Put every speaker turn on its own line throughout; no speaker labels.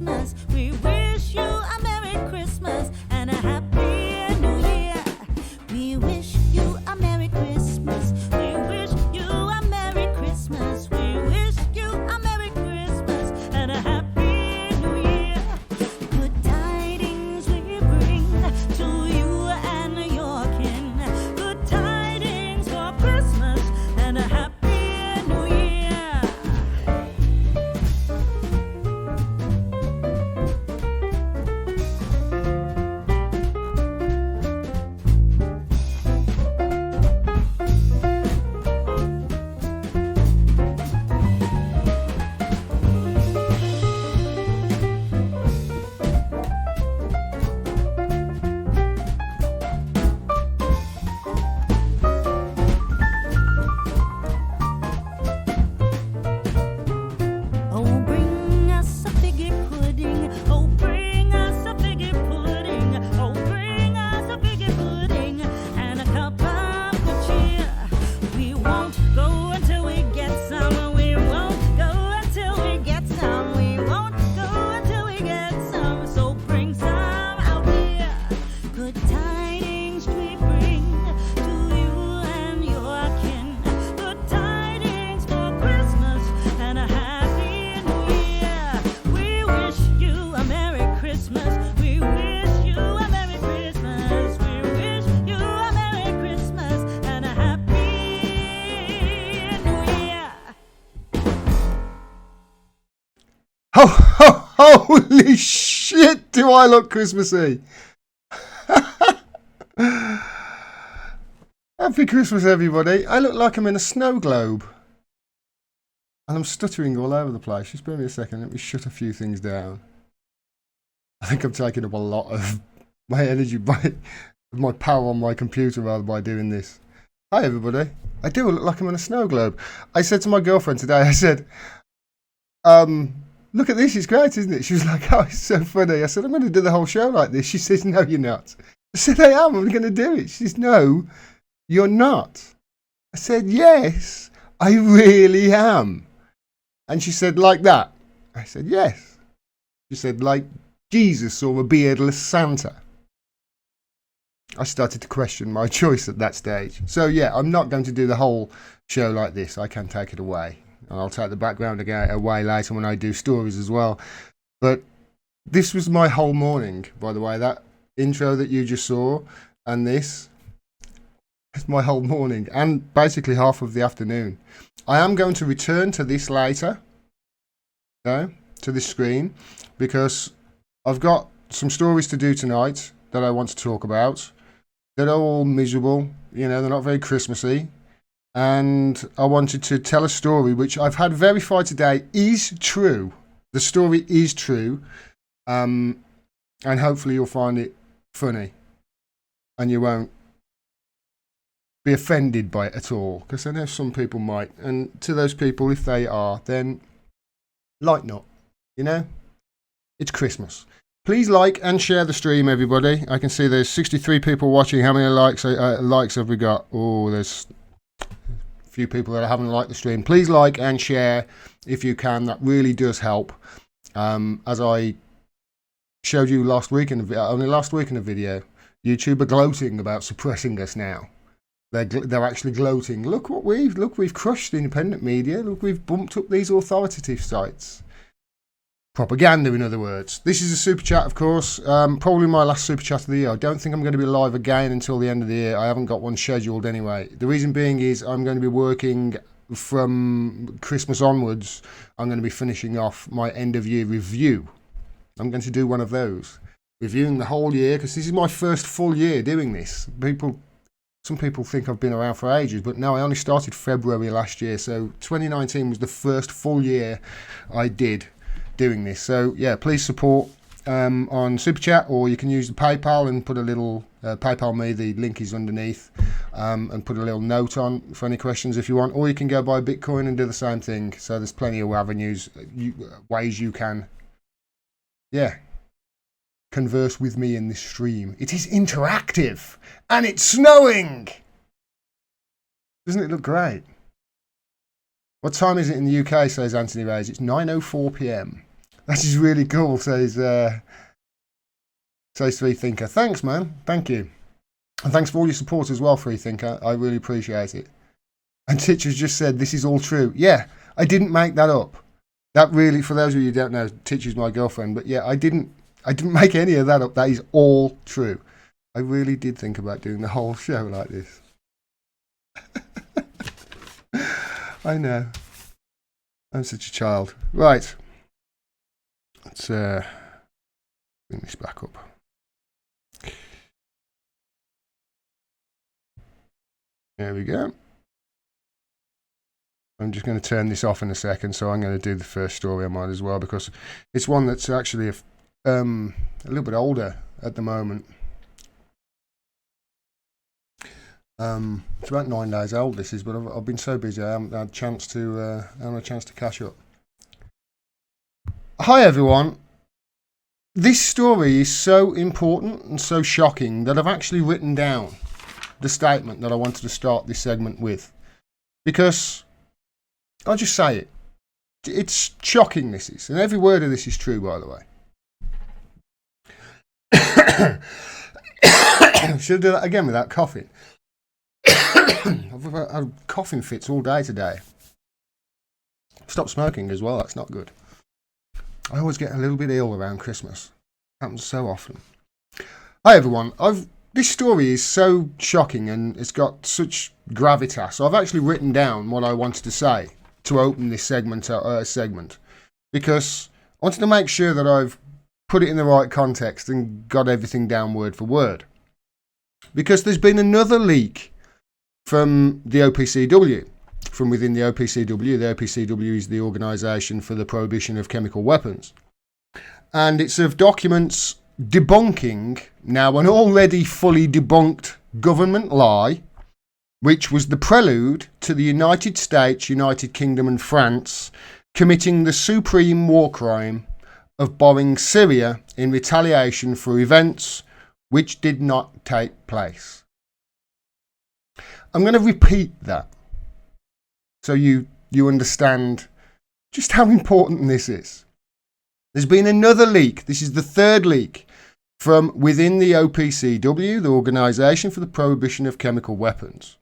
Christmas. We wish you a Merry Christmas and a Happy New Year. We wish you a Merry Christmas. We wish you a Merry Christmas. We wish you a Merry Christmas and a Happy New Year. Good tidings we bring to you and your kin. Good tidings for Christmas and a Happy New Year. Oh, bring us a figgy pudding. Oh, bring us a figgy pudding. Oh, bring us a figgy pudding and a cup of good cheer. We won't go until we get some. We won't go until we get some. We won't go until we get some. So bring some out here. Good tidings we bring to you and your kin. Good tidings for Christmas and a Happy New Year. We wish you a Merry Christmas. We wish you a Merry Christmas. We wish you a Merry Christmas and a Happy New Year.
Holy shit, do I look Christmassy? Happy Christmas, everybody. I look like I'm in a snow globe. And I'm stuttering all over the place. Just bear me a second. Let me shut a few things down. I think I'm taking up a lot of my energy, my power on my computer rather by doing this. Hi, everybody. I do look like I'm in a snow globe. I said to my girlfriend today, I said, look at this, it's great, isn't it? She was like, oh, it's so funny. I said, I'm going to do the whole show like this. She says, no, you're not. I said, I am. I'm going to do it. She says, no, you're not. I said, yes, I really am. And she said, like that? I said, yes. She said, like Jesus or a beardless Santa. I started to question my choice at that stage. So, yeah, I'm not going to do the whole show like this. I can take it away. And I'll take the background away later when I do stories as well. But this was my whole morning, by the way. That intro that you just saw and this is my whole morning and basically half of the afternoon. I am going to return to this later, to this screen, because I've got some stories to do tonight that I want to talk about. They're all miserable, you know, they're not very Christmassy. And I wanted to tell a story which I've had verified today is true. The story is true. And hopefully you'll find it funny. And you won't be offended by it at all. Because I know some people might. And to those people, if they are, then lighten up. You know? It's Christmas. Please like and share the stream, everybody. I can see there's 63 people watching. How many likes have we got? Oh, there's few people that haven't liked the stream. Please like and share if you can. That really does help. As I showed you last week in the video, YouTube are gloating about suppressing us now. They're actually gloating. Look we've crushed independent media. Look, we've bumped up these authoritative sites. Propaganda, in other words. This is a super chat, of course. Probably my last super chat of the year. I don't think I'm going to be live again until the end of the year. I haven't got one scheduled anyway. The reason being is I'm going to be working from Christmas onwards. I'm going to be finishing off my end of year review. I'm going to do one of those. Reviewing the whole year, because this is my first full year doing this. Some people think I've been around for ages, but no, I only started February last year. So 2019 was the first full year I did doing this. So yeah, please support on Super Chat, or you can use the PayPal and put a little PayPal me, the link is underneath, and put a little note on for any questions if you want, or you can go buy Bitcoin and do the same thing. So there's plenty of avenues, ways you can converse with me in this stream. It is interactive and it's snowing. Doesn't it look great? What time is it in the UK, says Anthony Reyes? It's 9:04 p.m. That is really cool, says Freethinker. Thanks, man. Thank you. And thanks for all your support as well, Freethinker. I really appreciate it. And Titcher's just said, this is all true. Yeah, I didn't make that up. That really, for those of you who don't know, Titcher's my girlfriend. But yeah, I didn't make any of that up. That is all true. I really did think about doing the whole show like this. I know. I'm such a child. Right. Let's bring this back up. There we go. I'm just going to turn this off in a second, so I'm going to do the first story I might as well, because it's one that's actually a little bit older at the moment. It's about 9 days old, this is, but I've been so busy I haven't had a chance to catch up. Hi everyone. This story is so important and so shocking that I've actually written down the statement that I wanted to start this segment with, because I'll just say it. It's shocking, this is, and every word of this is true, by the way. Should I do that again without coughing? I've had coughing fits all day today. Stop smoking as well, that's not good. I always get a little bit ill around Christmas. Happens so often. Hi everyone, this story is so shocking and it's got such gravitas. So I've actually written down what I wanted to say to open this segment, because I wanted to make sure that I've put it in the right context and got everything down word for word. Because there's been another leak from the OPCW, from within the OPCW. The OPCW is the Organisation for the Prohibition of Chemical Weapons. And it's of documents debunking now an already fully debunked government lie, which was the prelude to the United States, United Kingdom and France committing the supreme war crime of bombing Syria in retaliation for events which did not take place. I'm going to repeat that so you understand just how important this is. There's been another leak. This is the third leak from within the OPCW, the Organisation for the Prohibition of Chemical Weapons,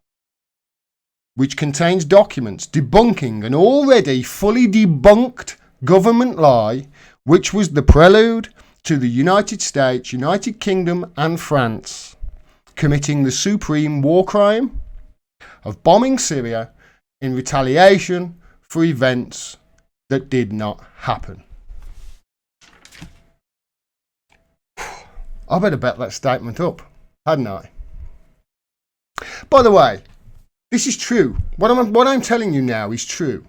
which contains documents debunking an already fully debunked government lie, which was the prelude to the United States, United Kingdom and France committing the supreme war crime of bombing Syria in retaliation for events that did not happen. I better bet that statement up, hadn't I? By the way, this is true. What I'm telling you now is true.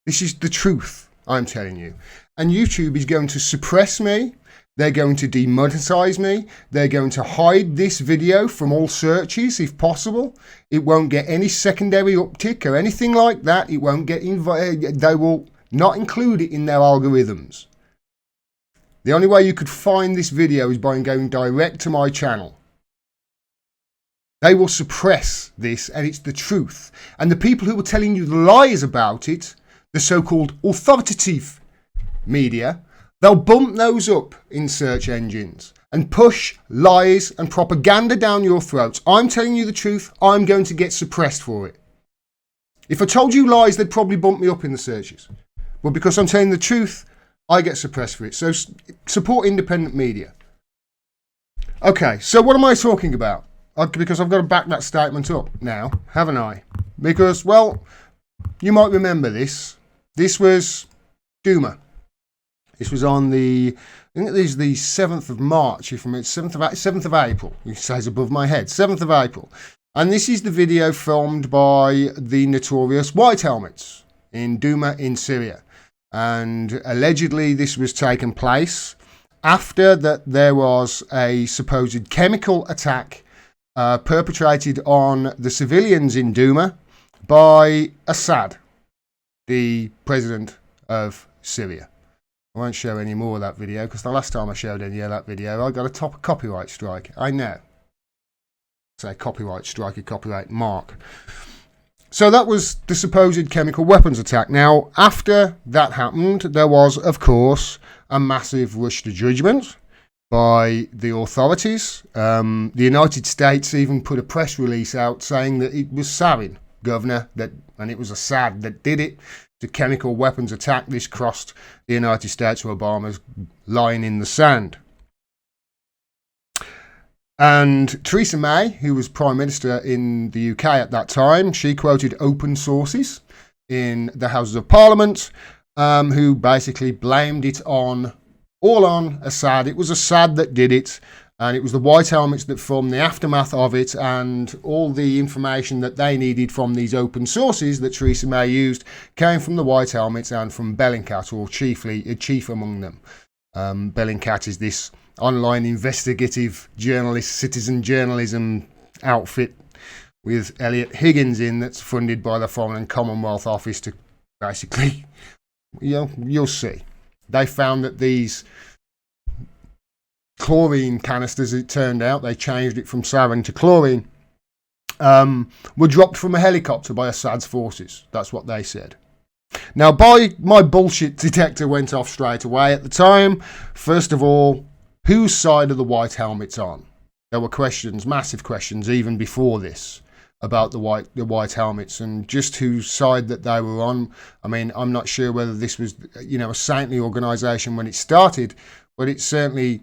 This is the truth I'm telling you. And YouTube is going to suppress me. They're going to demonetize me. They're going to hide this video from all searches if possible. It won't get any secondary uptick or anything like that. It won't get they will not include it in their algorithms. The only way you could find this video is by going direct to my channel. They will suppress this, and it's the truth. And the people who are telling you the lies about it, the so-called authoritative media, they'll bump those up in search engines and push lies and propaganda down your throats. I'm telling you the truth. I'm going to get suppressed for it. If I told you lies, they'd probably bump me up in the searches. But because I'm telling the truth, I get suppressed for it. So support independent media. Okay, so what am I talking about? Because I've got to back that statement up now, haven't I? Because, well, you might remember this. This was Douma. This was on the, I think it is the 7th of March, if I'm 7th of April, it says above my head, 7th of April. And this is the video filmed by the notorious White Helmets in Douma in Syria. And allegedly this was taking place after that there was a supposed chemical attack perpetrated on the civilians in Douma by Assad, the president of Syria. I won't show any more of that video because the last time I showed any of that video I got a top copyright strike. I know. Say copyright strike, a copyright mark. So that was the supposed chemical weapons attack. Now, after that happened, there was, of course, a massive rush to judgment by the authorities. The United States even put a press release out saying that it was Sarin, governor, and it was Assad that did it. The chemical weapons attack. This crossed the United States with Obama's line in the sand. And Theresa May, who was Prime Minister in the UK at that time, she quoted open sources in the Houses of Parliament, who basically blamed it all on Assad. It was Assad that did it, and it was the White Helmets that formed the aftermath of it, and all the information that they needed from these open sources that Theresa May used came from the White Helmets and from Bellingcat, or chief among them. Bellingcat is this online investigative journalist, citizen journalism outfit with Elliot Higgins in, that's funded by the Foreign and Commonwealth Office to basically, you'll see. They found that these chlorine canisters, it turned out, they changed it from sarin to chlorine, were dropped from a helicopter by Assad's forces. That's what they said. Now, my bullshit detector went off straight away at the time. First of all, whose side are the White Helmets on? There were questions, massive questions, even before this, about the White Helmets and just whose side that they were on. I mean, I'm not sure whether this was, a saintly organisation when it started, but you certainly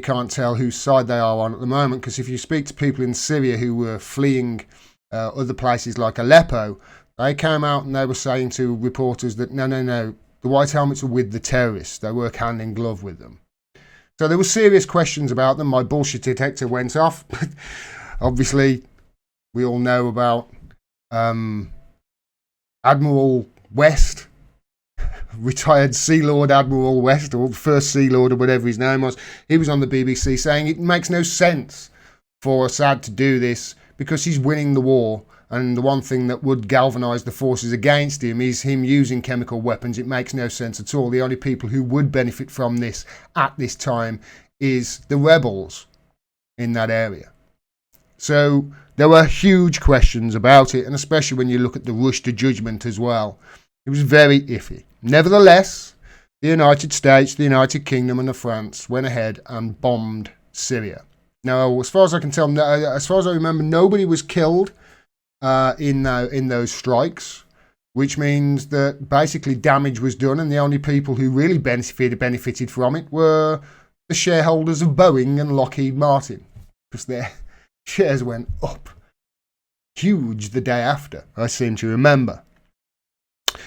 can't tell whose side they are on at the moment, because if you speak to people in Syria who were fleeing other places like Aleppo, they came out and they were saying to reporters that no, the White Helmets are with the terrorists. They work hand in glove with them. So there were serious questions about them. My bullshit detector went off. Obviously, we all know about Admiral West, retired Sea Lord Admiral West, or First Sea Lord, or whatever his name was. He was on the BBC saying it makes no sense for Assad to do this because he's winning the war. And the one thing that would galvanise the forces against him is him using chemical weapons. It makes no sense at all. The only people who would benefit from this at this time is the rebels in that area. So there were huge questions about it, and especially when you look at the rush to judgment as well. It was very iffy. Nevertheless, the United States, the United Kingdom and France went ahead and bombed Syria. Now, as far as I can tell, as far as I remember, nobody was killed in those strikes, which means that basically damage was done, and the only people who really benefited from it were the shareholders of Boeing and Lockheed Martin, because their shares went up huge the day after, I seem to remember. A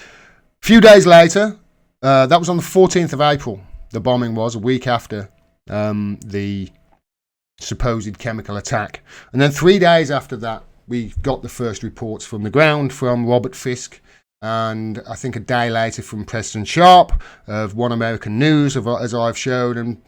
few days later, that was on the 14th of April, the bombing was, a week after the supposed chemical attack. And then 3 days after that, we got the first reports from the ground from Robert Fisk, and I think a day later from Preston Sharp of One American News, as I've showed, and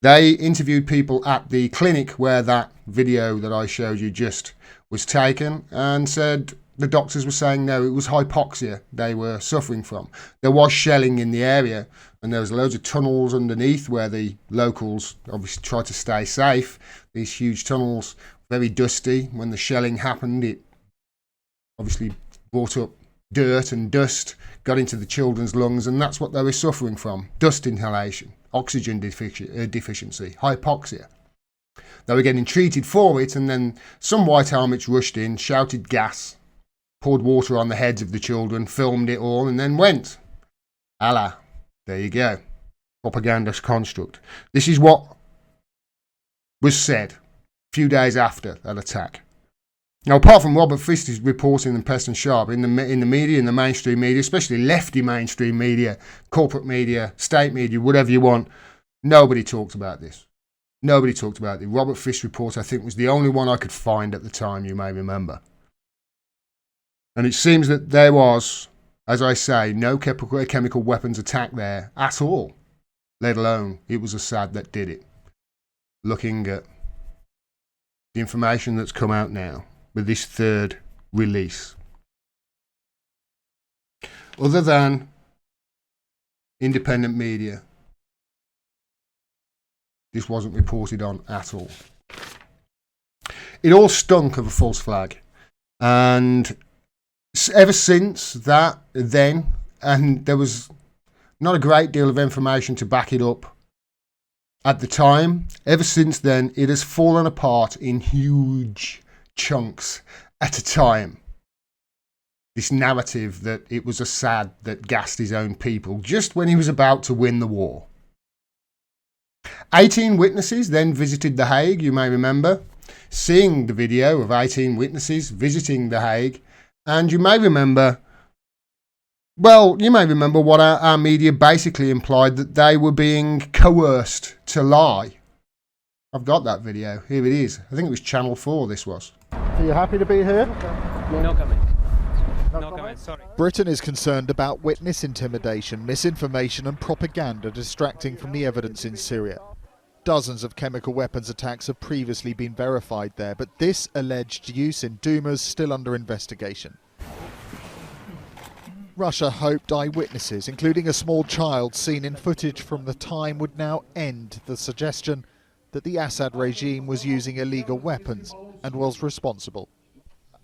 they interviewed people at the clinic where that video that I showed you just was taken, and said the doctors were saying no, it was hypoxia they were suffering from. There was shelling in the area, and there was loads of tunnels underneath where the locals obviously tried to stay safe. These huge tunnels, very dusty. When the shelling happened, it obviously brought up dirt and dust, got into the children's lungs, and that's what they were suffering from. Dust inhalation, oxygen deficiency, hypoxia. They were getting treated for it, and then some White Helmets rushed in, shouted gas, poured water on the heads of the children, filmed it all, and then went. Allah, there you go. Propaganda construct. This is what was said a few days after that attack. Now, apart from Robert Fisk's reporting and Preston Sharp, in the media, in the mainstream media, especially lefty mainstream media, corporate media, state media, whatever you want, nobody talked about this. Nobody talked about it. Robert Fisk's report, I think, was the only one I could find at the time, you may remember. And it seems that there was, as I say, no chemical weapons attack there at all, let alone it was Assad that did it. Looking at the information that's come out now with this third release. Other than independent media, this wasn't reported on at all. It all stunk of a false flag. And Ever since that, then, and there was not a great deal of information to back it up at the time, ever since then, it has fallen apart in huge chunks at a time. This narrative that it was Assad that gassed his own people just when he was about to win the war. 18 witnesses then visited The Hague, you may remember, seeing the video of 18 witnesses visiting The Hague, and you may remember what our media basically implied, that they were being coerced to lie. I've got that video. Here it is. I think it was Channel 4 this was.
So you're happy to be here?
No comment. No comment, sorry.
Britain is concerned about witness intimidation, misinformation and propaganda distracting from the evidence in Syria. Dozens of chemical weapons attacks have previously been verified there, but this alleged use in Douma is still under investigation. Russia hoped eyewitnesses, including a small child seen in footage from the time, would now end the suggestion that the Assad regime was using illegal weapons and was responsible.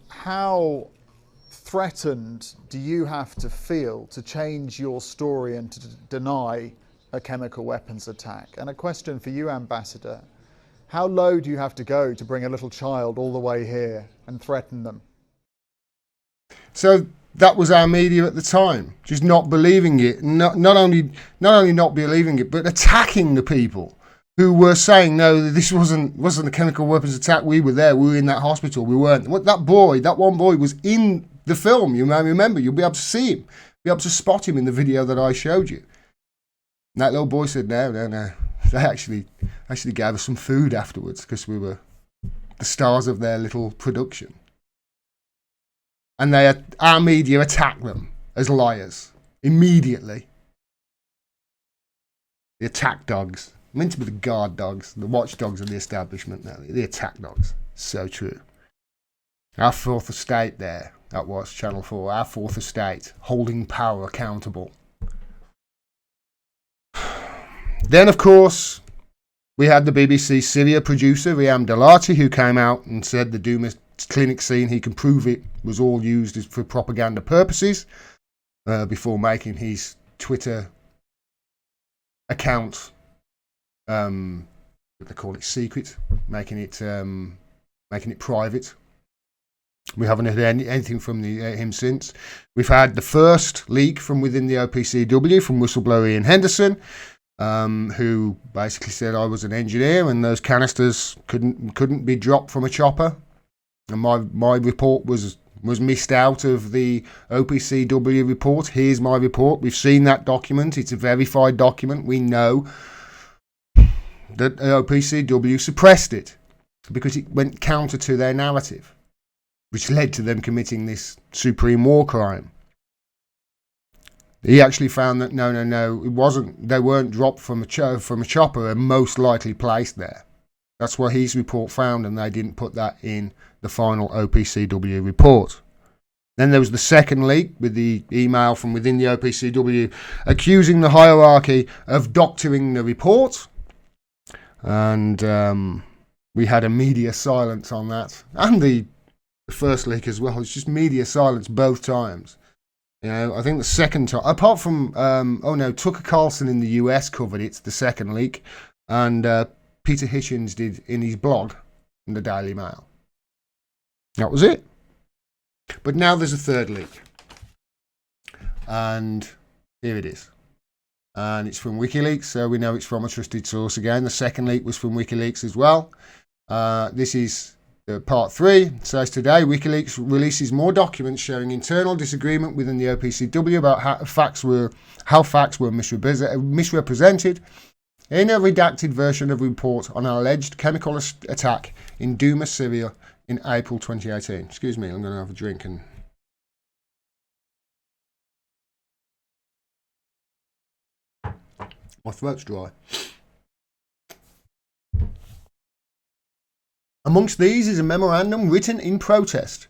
How threatened do you have to feel to change your story and to deny a chemical weapons attack? And a question for you, Ambassador, how low do you have to go to bring a little child all the way here and threaten them?
So that was our media at the time, just not believing it, not only not believing it, but attacking the people who were saying, no, this wasn't a chemical weapons attack, we were there, we were in that hospital, we weren't. That one boy was in the film, you may remember, you'll be able to see him, be able to spot him in the video that I showed you. And that little boy said, no. They actually gave us some food afterwards because we were the stars of their little production. And our media attacked them as liars immediately. The attack dogs, meant to be the guard dogs, the watchdogs of the establishment. Now, the attack dogs. So true. Our fourth estate there, that was Channel 4, our fourth estate, holding power accountable. Then, of course, we had the BBC Syria producer, Riyam Dalati, who came out and said the Douma clinic scene, he can prove it was all used for propaganda purposes, before making his Twitter account, what they call it, secret, making it private. We haven't heard anything from him since. We've had the first leak from within the OPCW from whistleblower Ian Henderson, who basically said I was an engineer and those canisters couldn't be dropped from a chopper, and my report was missed out of the OPCW report. Here's my report. We've seen that document. It's a verified document. We know that OPCW suppressed it because it went counter to their narrative, which led to them committing this supreme war crime. He actually found that no, it wasn't. They weren't dropped from a chopper, and most likely placed there. That's what his report found, and they didn't put that in the final OPCW report. Then there was the second leak with the email from within the OPCW accusing the hierarchy of doctoring the report, and we had a media silence on that, and the first leak as well. It's just media silence both times. You know, I think the second time, apart from, Tucker Carlson in the US covered it, the second leak, and Peter Hitchens did in his blog in the Daily Mail. That was it. But now there's a third leak. And here it is. And it's from WikiLeaks, so we know it's from a trusted source again. The second leak was from WikiLeaks as well. This is part 3. It says today WikiLeaks releases more documents showing internal disagreement within the OPCW about how facts were misrepresented in a redacted version of a report on an alleged chemical attack in Douma, Syria in April 2018. Excuse me, I'm going to have a drink and... my throat's dry. Amongst these is a memorandum written in protest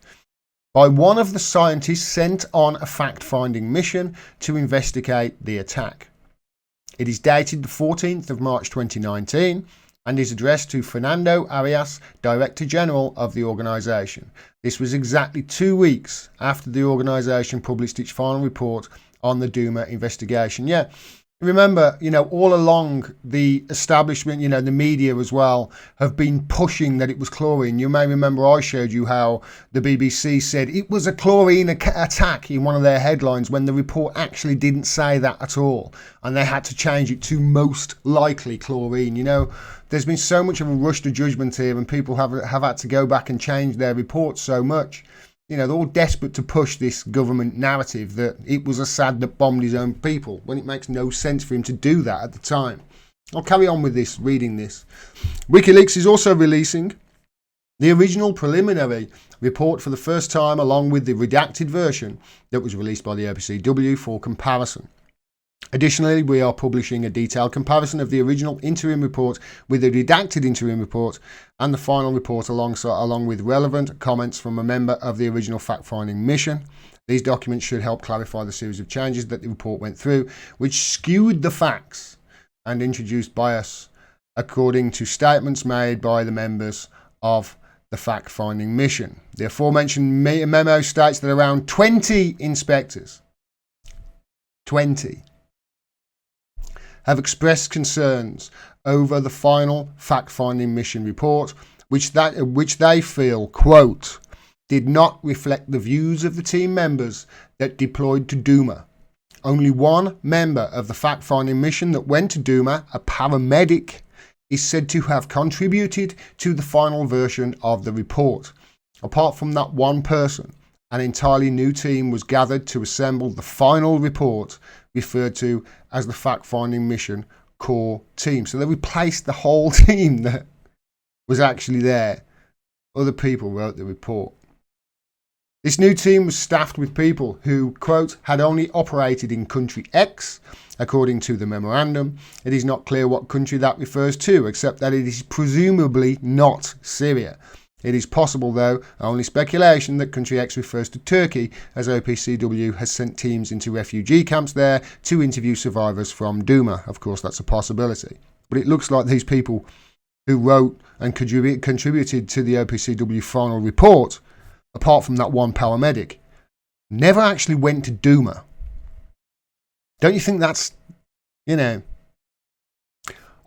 by one of the scientists sent on a fact-finding mission to investigate the attack. It is dated the 14th of March 2019 and is addressed to Fernando Arias, Director General of the organisation. This was exactly 2 weeks after the organisation published its final report on the Douma investigation. Yeah, remember, all along the establishment, the media as well, have been pushing that it was chlorine. You may remember I showed you how the BBC said it was a chlorine attack in one of their headlines when the report actually didn't say that at all. And they had to change it to most likely chlorine. There's been so much of a rush to judgment here, and people have had to go back and change their reports so much. They're all desperate to push this government narrative that it was Assad that bombed his own people, when it makes no sense for him to do that at the time. I'll carry on with this, reading this. WikiLeaks is also releasing the original preliminary report for the first time, along with the redacted version that was released by the OPCW for comparison. Additionally, we are publishing a detailed comparison of the original interim report with the redacted interim report and the final report along with relevant comments from a member of the original fact-finding mission. These documents should help clarify the series of changes that the report went through, which skewed the facts and introduced bias, according to statements made by the members of the fact-finding mission. The aforementioned memo states that around 20 inspectors, 20, have expressed concerns over the final fact-finding mission report, which they feel, quote, did not reflect the views of the team members that deployed to Douma. Only one member of the fact-finding mission that went to Douma, a paramedic, is said to have contributed to the final version of the report. Apart from that one person, an entirely new team was gathered to assemble the final report, referred to as the fact-finding mission core team. So they replaced the whole team that was actually there. Other people wrote the report. This new team was staffed with people who, quote, had only operated in country X, according to the memorandum. It is not clear what country that refers to, except that it is presumably not Syria. It is possible, though, only speculation, that country X refers to Turkey, as OPCW has sent teams into refugee camps there to interview survivors from Douma. Of course, that's a possibility. But it looks like these people who wrote and contributed to the OPCW final report, apart from that one paramedic, never actually went to Douma. Don't you think that's,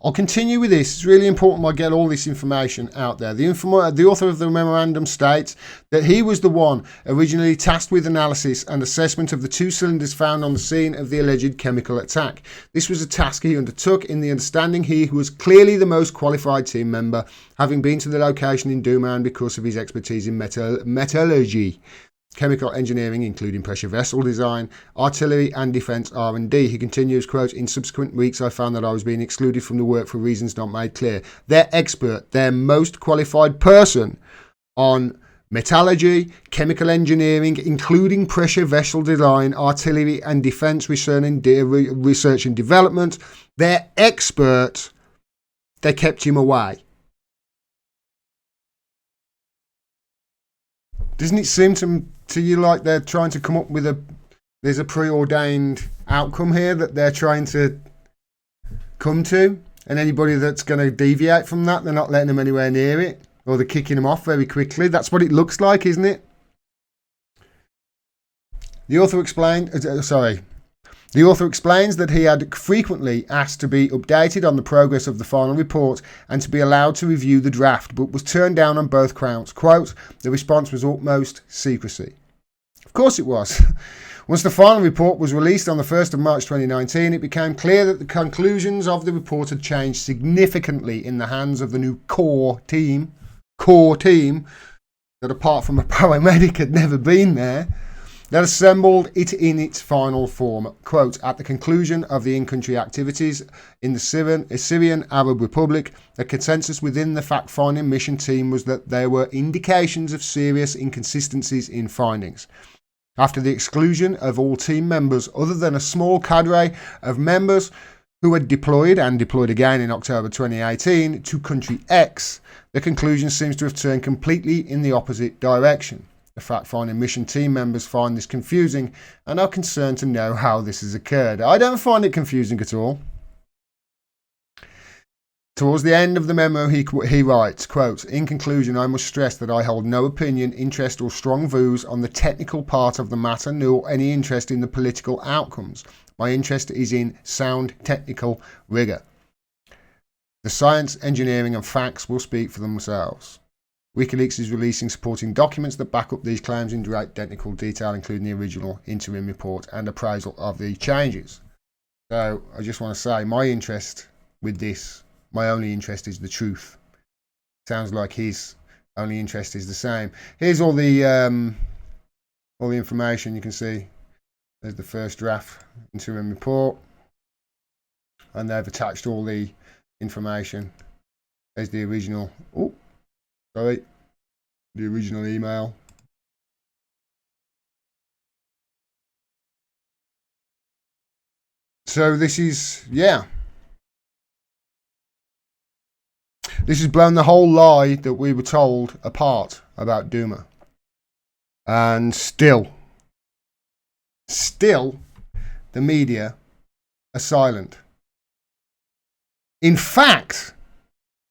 I'll continue with this. It's really important I get all this information out there. The author of the memorandum states that he was the one originally tasked with analysis and assessment of the 2 cylinders found on the scene of the alleged chemical attack. This was a task he undertook in the understanding he was clearly the most qualified team member, having been to the location in Douma and because of his expertise in metallurgy, chemical engineering, including pressure vessel design, artillery and defence R&D. He continues, quote, in subsequent weeks I found that I was being excluded from the work for reasons not made clear. Their expert, their most qualified person on metallurgy, chemical engineering, including pressure vessel design, artillery and defence research and development, their expert, they kept him away. Doesn't it seem to you like they're trying to come up with there's a preordained outcome here that they're trying to come to, and anybody that's going to deviate from that, they're not letting them anywhere near it, or they're kicking them off very quickly? That's what it looks like, isn't it? The author explains that he had frequently asked to be updated on the progress of the final report and to be allowed to review the draft, but was turned down on both counts. Quote, the response was utmost secrecy. Of course it was. Once the final report was released on the 1st of March 2019, it became clear that the conclusions of the report had changed significantly in the hands of the new core team, that apart from a paramedic had never been there, that assembled it in its final form. Quote, at the conclusion of the in-country activities in the Syrian Arab Republic, the consensus within the fact-finding mission team was that there were indications of serious inconsistencies in findings. After the exclusion of all team members other than a small cadre of members who had deployed and deployed again in October 2018 to country X, the conclusion seems to have turned completely in the opposite direction. The fact-finding mission team members find this confusing and are concerned to know how this has occurred. I don't find it confusing at all. Towards the end of the memo, he writes, quote, "In conclusion, I must stress that I hold no opinion, interest or strong views on the technical part of the matter, nor any interest in the political outcomes. My interest is in sound technical rigour. The science, engineering and facts will speak for themselves. WikiLeaks is releasing supporting documents that back up these claims in great technical detail, including the original interim report and appraisal of the changes." So I just want to say my interest with this, my only interest is the truth. Sounds like his only interest is the same. Here's all the information you can see. There's the first draft interim report, and they've attached all the information. There's the original. Oh, sorry, the original email. So this is, yeah. This has blown the whole lie that we were told apart about Douma. And still, the media are silent. In fact,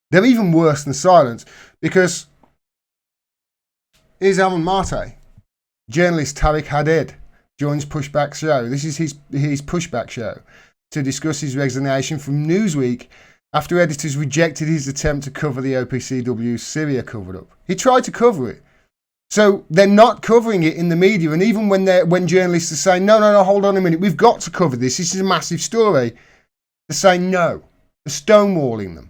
they're even worse than silence, because here's Alan Mate. Journalist Tariq Hadid joins Pushback Show. This is his Pushback Show to discuss his resignation from Newsweek after editors rejected his attempt to cover the OPCW Syria cover-up. He tried to cover it. So they're not covering it in the media, and even when journalists are saying, no, hold on a minute, we've got to cover this, this is a massive story, they're saying no. They're stonewalling them.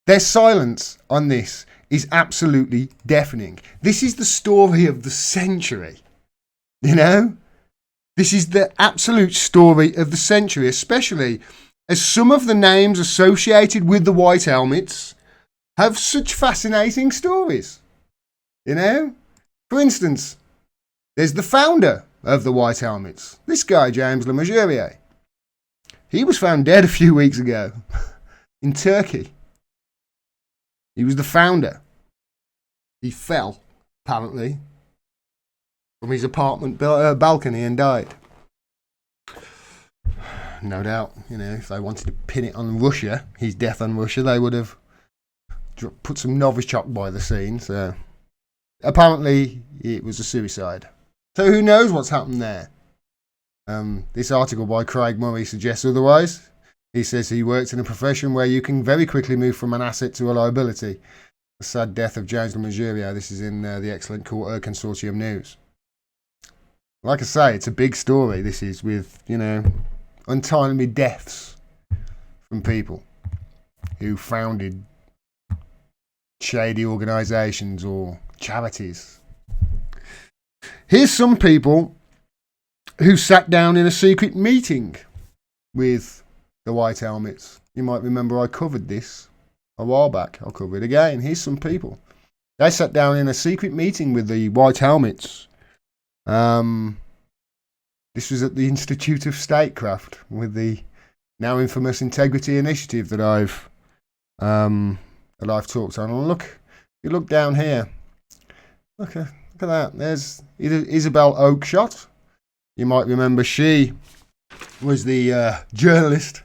Their silence on this is absolutely deafening. This is the story of the century, you know? This is the absolute story of the century, especially as some of the names associated with the White Helmets have such fascinating stories, you know? For instance, there's the founder of the White Helmets, this guy, James Le Mesurier. He was found dead a few weeks ago in Turkey. He was the founder. He fell, apparently, from his apartment balcony and died. No doubt, you know, if they wanted to pin it on Russia, his death on Russia, they would have put some Novichok by the scene. So apparently it was a suicide. So who knows what's happened there? This article by Craig Murray suggests otherwise. He says he worked in a profession where you can very quickly move from an asset to a liability. The sad death of James Le Mesurier. This is in the excellent Consortium News. Like I say, it's a big story. This is with, you know, untimely deaths from people who founded shady organisations or charities. Here's some people who sat down in a secret meeting with the White Helmets. You might remember I covered this a while back. I'll cover it again. Here's some people. They sat down in a secret meeting with the White Helmets. This was at the Institute of Statecraft with the now infamous Integrity Initiative that I've talked on. And look, you look down here. Look at that. There's Isabel Oakeshott. You might remember she was the journalist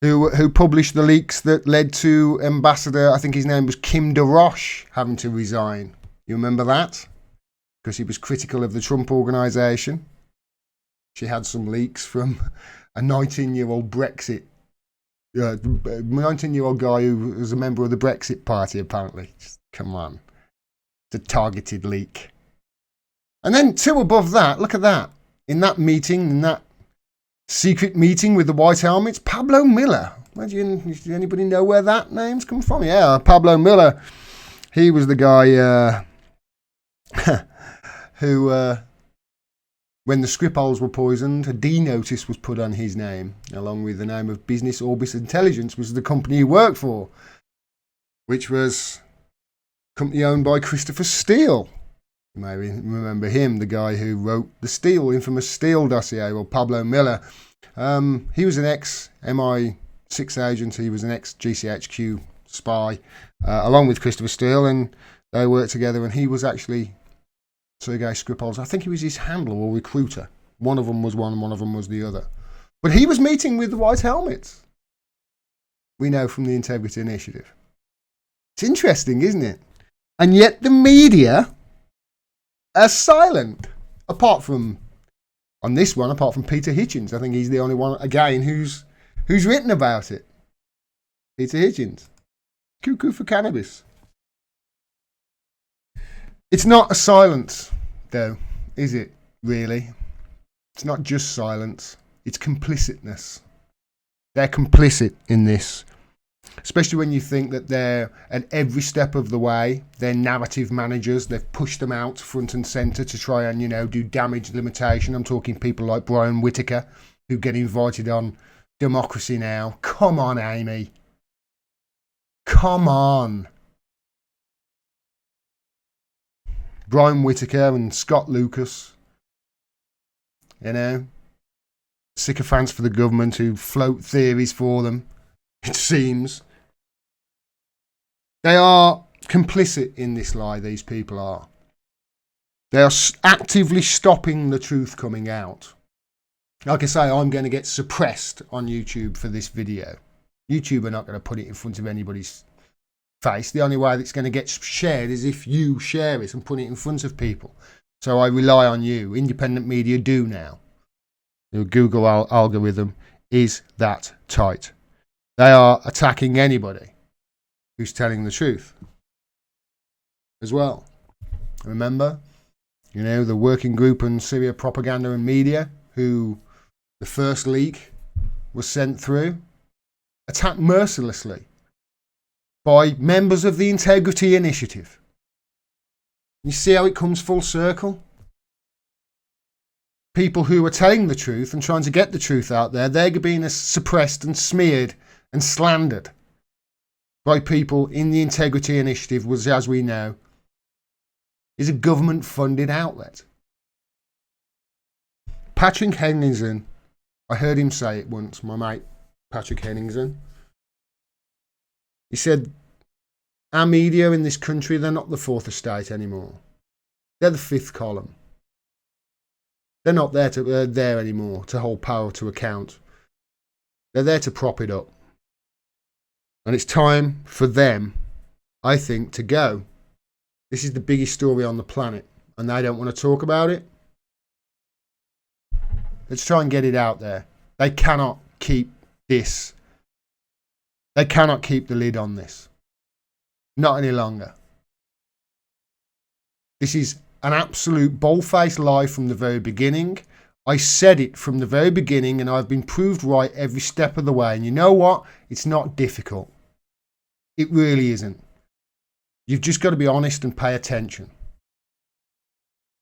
who published the leaks that led to Ambassador, I think his name was Kim DeRoche, having to resign. You remember that? Because he was critical of the Trump organisation. She had some leaks from a 19-year-old Brexit, 19-year-old guy who was a member of the Brexit Party, apparently. Just, come on. It's a targeted leak. And then two above that, look at that. In that meeting, in that secret meeting with the White Helmets, Pablo Miller. Does anybody know where that name's come from? Yeah, Pablo Miller. He was the guy who, when the Skripals were poisoned, a D notice was put on his name, along with the name of Business Orbis Intelligence, which was the company he worked for, which was a company owned by Christopher Steele. You may remember him, the guy who wrote the infamous Steele dossier, or Pablo Miller. He was an ex-MI6 agent, he was an ex-GCHQ spy, along with Christopher Steele, and they worked together, and he was actually Sergei Skripal's, I think he was his handler or recruiter. One of them was one and one of them was the other. But he was meeting with the White Helmets. We know from the Integrity Initiative. It's interesting, isn't it? And yet the media are silent. Apart from, on this one, apart from Peter Hitchens. I think he's the only one, again, who's written about it. Peter Hitchens. Cuckoo for cannabis. It's not a silence, though, is it, really? It's not just silence. It's complicitness. They're complicit in this. Especially when you think that they're, at every step of the way, they're narrative managers. They've pushed them out front and centre to try and, do damage limitation. I'm talking people like Brian Whittaker, who get invited on Democracy Now! Come on, Amy. Come on. Brian Whittaker and Scott Lucas. Sycophants for the government who float theories for them, it seems. They are complicit in this lie, these people are. They are actively stopping the truth coming out. Like I say, I'm going to get suppressed on YouTube for this video. YouTube are not going to put it in front of anybody's face. The only way that's going to get shared is if you share it and put it in front of people. So I rely on you. Independent media do now. The Google algorithm is that tight. They are attacking anybody who's telling the truth as well. Remember, the working group on Syria propaganda and media, who the first leak was sent through, attacked mercilessly by members of the Integrity Initiative. You see how it comes full circle? People who are telling the truth and trying to get the truth out there, they're being suppressed and smeared and slandered by people in the Integrity Initiative, which, as we know, is a government-funded outlet. Patrick Henningsen, I heard him say it once, my mate Patrick Henningsen. He said, our media in this country, they're not the fourth estate anymore. They're the fifth column. They're not there anymore to hold power to account. They're there to prop it up. And it's time for them, I think, to go. This is the biggest story on the planet, and they don't want to talk about it. Let's try and get it out there. They cannot keep this. They cannot keep the lid on this. Not any longer. This is an absolute bold-faced lie from the very beginning. I said it from the very beginning, and I've been proved right every step of the way. And you know what? It's not difficult. It really isn't. You've just got to be honest and pay attention.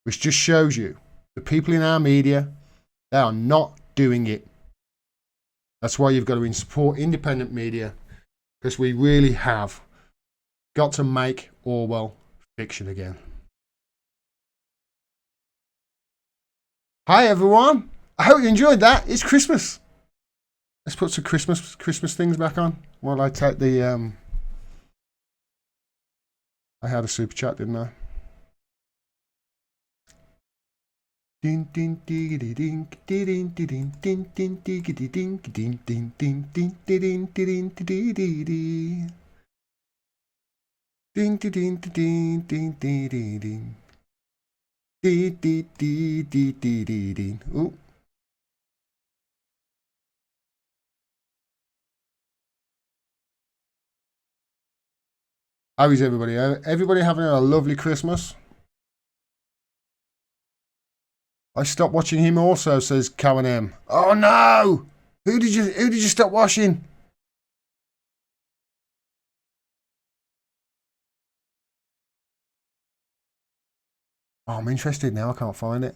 Which just shows you the people in our media, they are not doing it. That's why you've got to support independent media, because we really have got to make Orwell fiction again. Hi everyone. I hope you enjoyed that. It's Christmas. Let's put some Christmas things back on while I take the I had a super chat, didn't I? Din din diggity ding din din din din diggity ding din din din din din din din ding ding ding ding ding ding ding ding. Dee dee dee dee dee dee dee. Ooh. How is everybody? Everybody having a lovely Christmas? I stopped watching him also, says Cowan M. Oh no! Who did you stop watching? Oh, I'm interested now. I can't find it.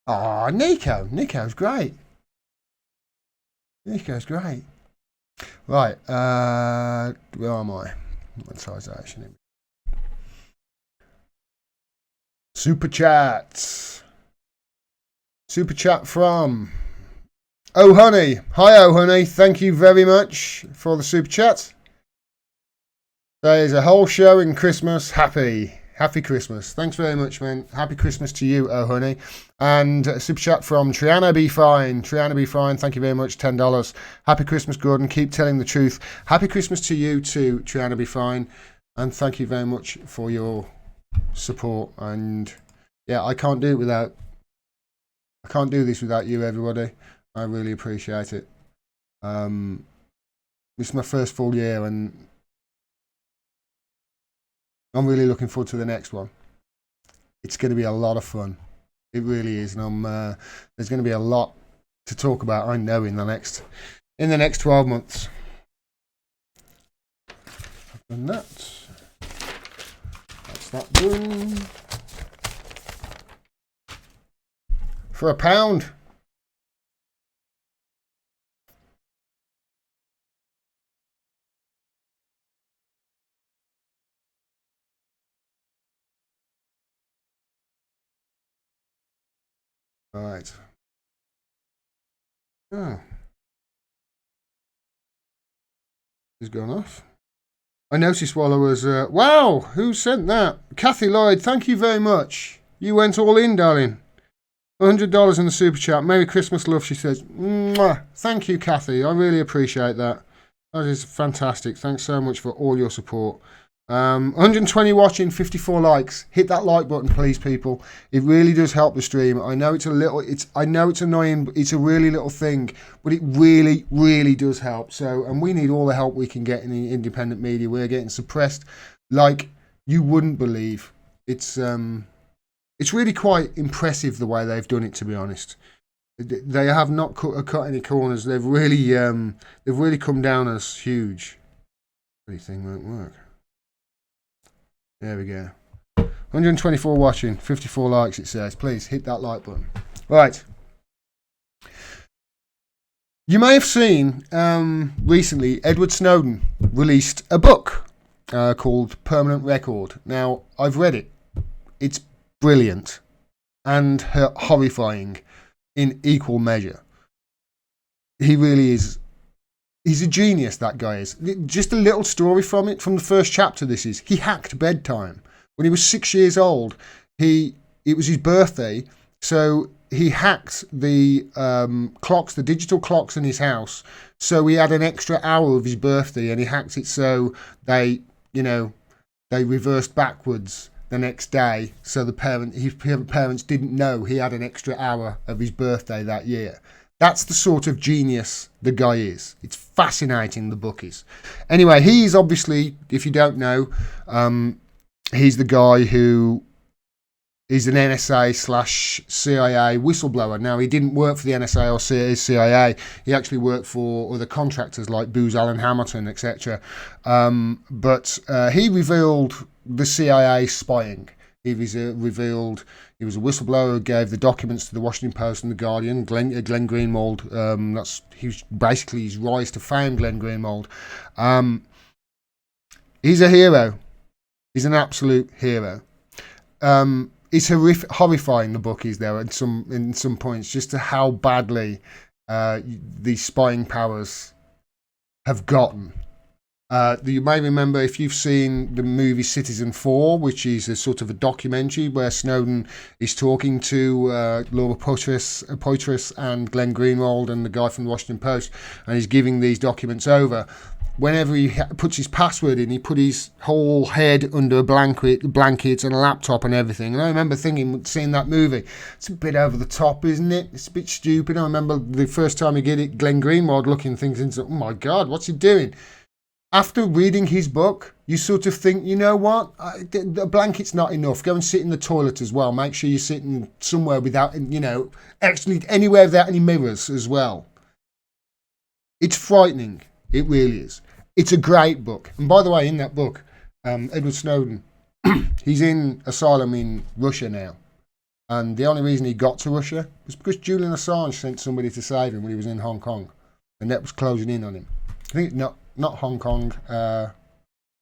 Oh, Nico. Nico's great. Nico's great. Right. Where am I? Monetization. Super chats. Super chat from Oh Honey. Hi Oh Honey. Thank you very much for the super chat. There's a whole show in Christmas. Happy Happy Christmas. Thanks very much, man. Happy Christmas to you, oh honey. And super chat from Triana Be Fine. Triana Be Fine, thank you very much, $10. Happy Christmas, Gordon. Keep telling the truth. Happy Christmas to you too, Triana Be Fine. And thank you very much for your support. And yeah, I can't do this without you, everybody. I really appreciate it. This is my first full year, and I'm really looking forward to the next one. It's going to be a lot of fun. It really is, and there's going to be a lot to talk about. I know in the next 12 months. And that's that done. For £1. Right. Oh. He's gone off. I noticed while I was... wow! Who sent that? Kathy Lloyd, thank you very much. You went all in, darling. $100 in the super chat. Merry Christmas, love, she says. Mwah. Thank you, Kathy. I really appreciate that. That is fantastic. Thanks so much for all your support. 120 watching, 54 likes. Hit that like button, please, people. It really does help the stream. I know it's I know it's annoying, but it's a really little thing, but it really, really does help. So, and we need all the help we can get in the independent media. We're getting suppressed like you wouldn't believe. It's really quite impressive the way they've done it, to be honest. They have not cut any corners. They've really come down as huge. Anything won't work. There we go. 124 watching, 54 likes, it says. Please hit that like button. Right. You may have seen recently Edward Snowden released a book called Permanent Record. Now, I've read it. It's brilliant and horrifying in equal measure. He really is. He's a genius, that guy is. Just a little story from it, from the first chapter this is. He hacked bedtime. When he was 6 years old, it was his birthday, so he hacked the clocks, the digital clocks in his house, so he had an extra hour of his birthday, and he hacked it so they reversed backwards the next day, so his parents didn't know he had an extra hour of his birthday that year. That's the sort of genius the guy is. It's fascinating, the book is. Anyway, he's obviously, if you don't know, he's the guy who is an NSA/CIA whistleblower. Now, he didn't work for the NSA or CIA. He actually worked for other contractors like Booz Allen Hamilton, etc. But he revealed the CIA spying. He revealed he was a whistleblower who gave the documents to the Washington Post and the Guardian. Glenn Greenwald, he was basically his rise to fame. Glenn Greenwald, he's a hero. He's an absolute hero. It's horrifying. The book is there in some points, just to how badly these spying powers have gotten. You may remember, if you've seen the movie Citizen 4, which is a sort of a documentary where Snowden is talking to Laura Poitras and Glenn Greenwald and the guy from the Washington Post, and he's giving these documents over. Whenever he puts his password in, he put his whole head under a blanket and a laptop and everything. And I remember seeing that movie, it's a bit over the top, isn't it? It's a bit stupid. I remember the first time he did it, Glenn Greenwald looking things into, oh my God, what's he doing? After reading his book, you sort of think, you know what, the blanket's not enough. Go and sit in the toilet as well. Make sure you're sitting somewhere without, actually anywhere without any mirrors as well. It's frightening. It really is. It's a great book. And by the way, in that book, Edward Snowden, he's in asylum in Russia now. And the only reason he got to Russia was because Julian Assange sent somebody to save him when he was in Hong Kong. The net was closing in on him. I think not Hong Kong,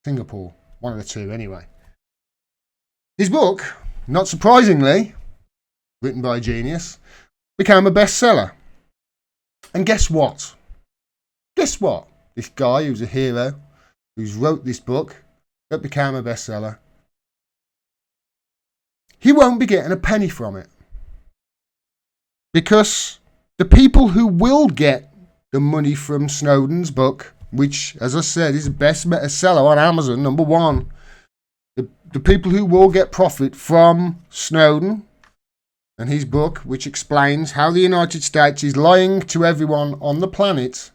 Singapore, one of the two anyway. His book, not surprisingly, written by a genius, became a bestseller. And guess what? This guy who's a hero, who's wrote this book, that became a bestseller, he won't be getting a penny from it. Because the people who will get the money from Snowden's book, which, as I said, is the best seller on Amazon, #1, the people who will get profit from Snowden and his book, which explains how the United States is lying to everyone on the planet,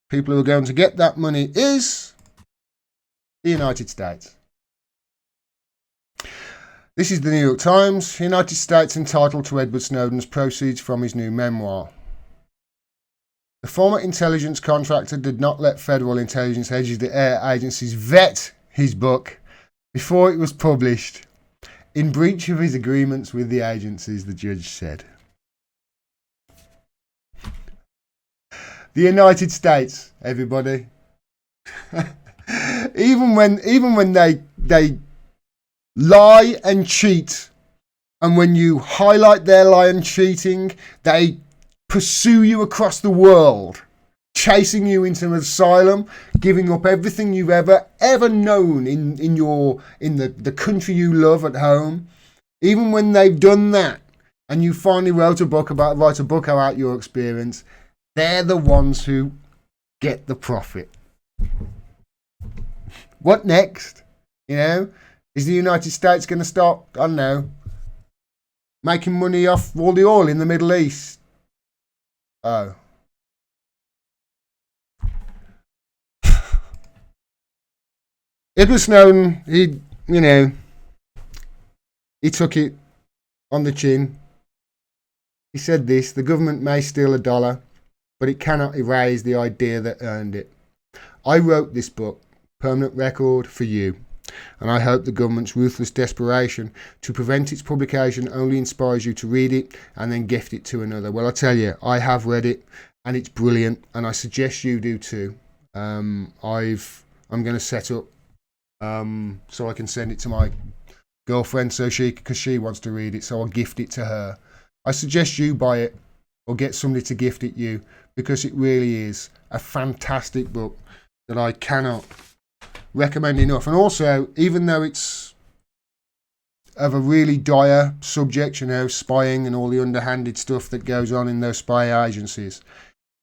people who are going to get that money is the United States. This is the New York Times. United States entitled to Edward Snowden's proceeds from his new memoir. The former intelligence contractor did not let federal intelligence agencies vet his book before it was published, in breach of his agreements with the agencies, the judge said. The United States, everybody. even when they lie and cheat, and when you highlight their lie and cheating, they pursue you across the world, chasing you into an asylum, giving up everything you've ever known in the country you love at home. Even when they've done that, and you finally write a book about your experience, they're the ones who get the profit. What next? You know, is the United States going to start, I don't know, making money off all the oil in the Middle East? Oh. Edward Snowden, he took it on the chin. He said this: the government may steal a dollar, but it cannot erase the idea that earned it. I wrote this book, Permanent Record, for you, and I hope the government's ruthless desperation to prevent its publication only inspires you to read it and then gift it to another. Well, I tell you, I have read it, and it's brilliant, and I suggest you do too. I'm going to set up so I can send it to my girlfriend because she wants to read it, so I'll gift it to her. I suggest you buy it or get somebody to gift it you, because it really is a fantastic book that I cannot recommend enough. And also, even though it's of a really dire subject, you know, spying and all the underhanded stuff that goes on in those spy agencies,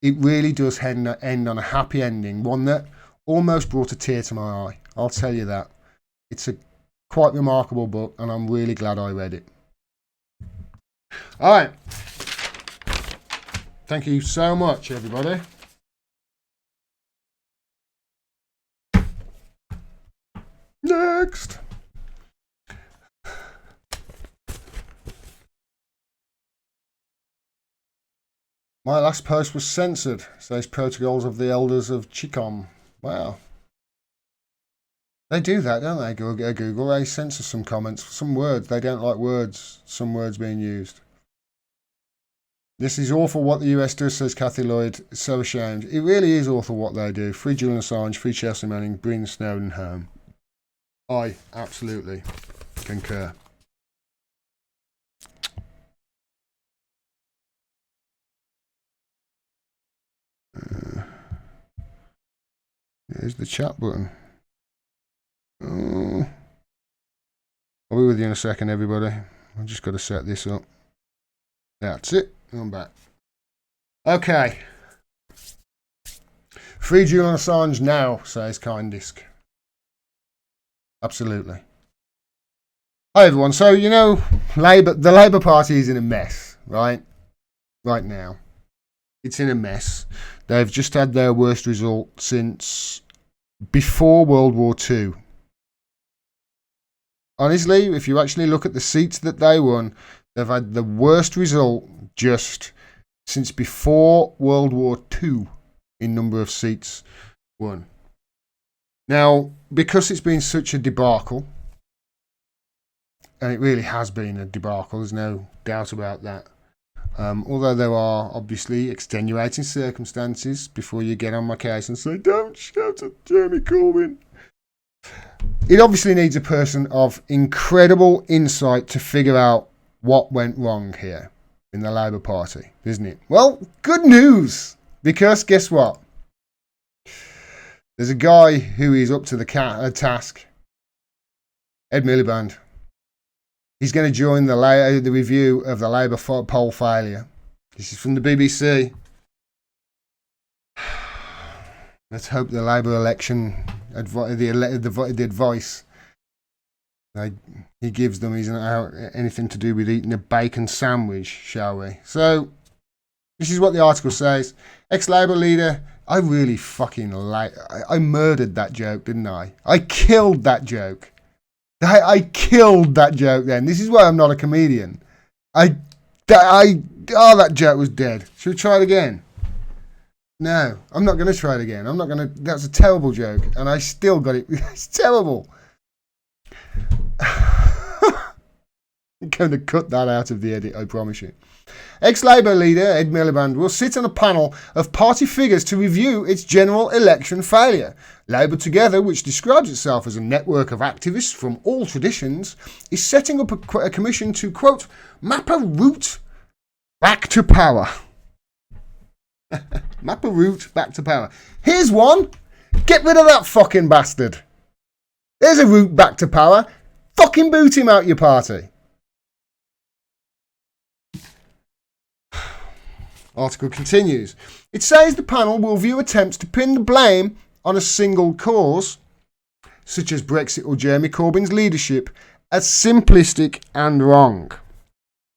it really does end on a happy ending, one that almost brought a tear to my eye. I'll tell you that. It's a quite remarkable book, and I'm really glad I read it. All right. Thank you so much, everybody. Next. My last post was censored, says Protocols of the Elders of Chicom. Wow. They do that, don't they? Google, they censor some comments, some words. They don't like some words being used. This is awful what the US does, says Kathy Lloyd. So ashamed. It really is awful what they do. Free Julian Assange, free Chelsea Manning, bring Snowden home. I absolutely concur. There's the chat button. Oh. I'll be with you in a second, everybody. I've just got to set this up. That's it. I'm back. Okay. Free Julian Assange now, says Kindisk. Absolutely. Hi, everyone. So, you know, the Labour Party is in a mess, right? Right now. It's in a mess. They've just had their worst result since before World War II. Honestly, if you actually look at the seats that they won, they've had the worst result just since before World War II in number of seats won. Now, because it's been such a debacle, and it really has been a debacle, there's no doubt about that. Although there are obviously extenuating circumstances before you get on my case and say, don't shout at Jeremy Corbyn. It obviously needs a person of incredible insight to figure out what went wrong here in the Labour Party, isn't it? Well, good news, because guess what? There's a guy who is up to the task, Ed Miliband. He's going to join the review of the Labour poll failure. This is from the BBC. Let's hope the Labour election, the advice he gives them isn't anything to do with eating a bacon sandwich, shall we? So, this is what the article says. Ex-Labour leader, I really fucking I murdered that joke, didn't I? I killed that joke. I killed that joke then. This is why I'm not a comedian. That joke was dead. Should we try it again? No, I'm not going to try it again. That's a terrible joke. And I still got it. It's terrible. I'm going to cut that out of the edit, I promise you. Ex-Labour leader Ed Miliband will sit on a panel of party figures to review its general election failure. Labour Together, which describes itself as a network of activists from all traditions, is setting up a commission to, quote, map a route back to power. Map a route back to power. Here's one. Get rid of that fucking bastard. There's a route back to power. Fucking boot him out your party. Article continues. It says the panel will view attempts to pin the blame on a single cause, such as Brexit or Jeremy Corbyn's leadership, as simplistic and wrong.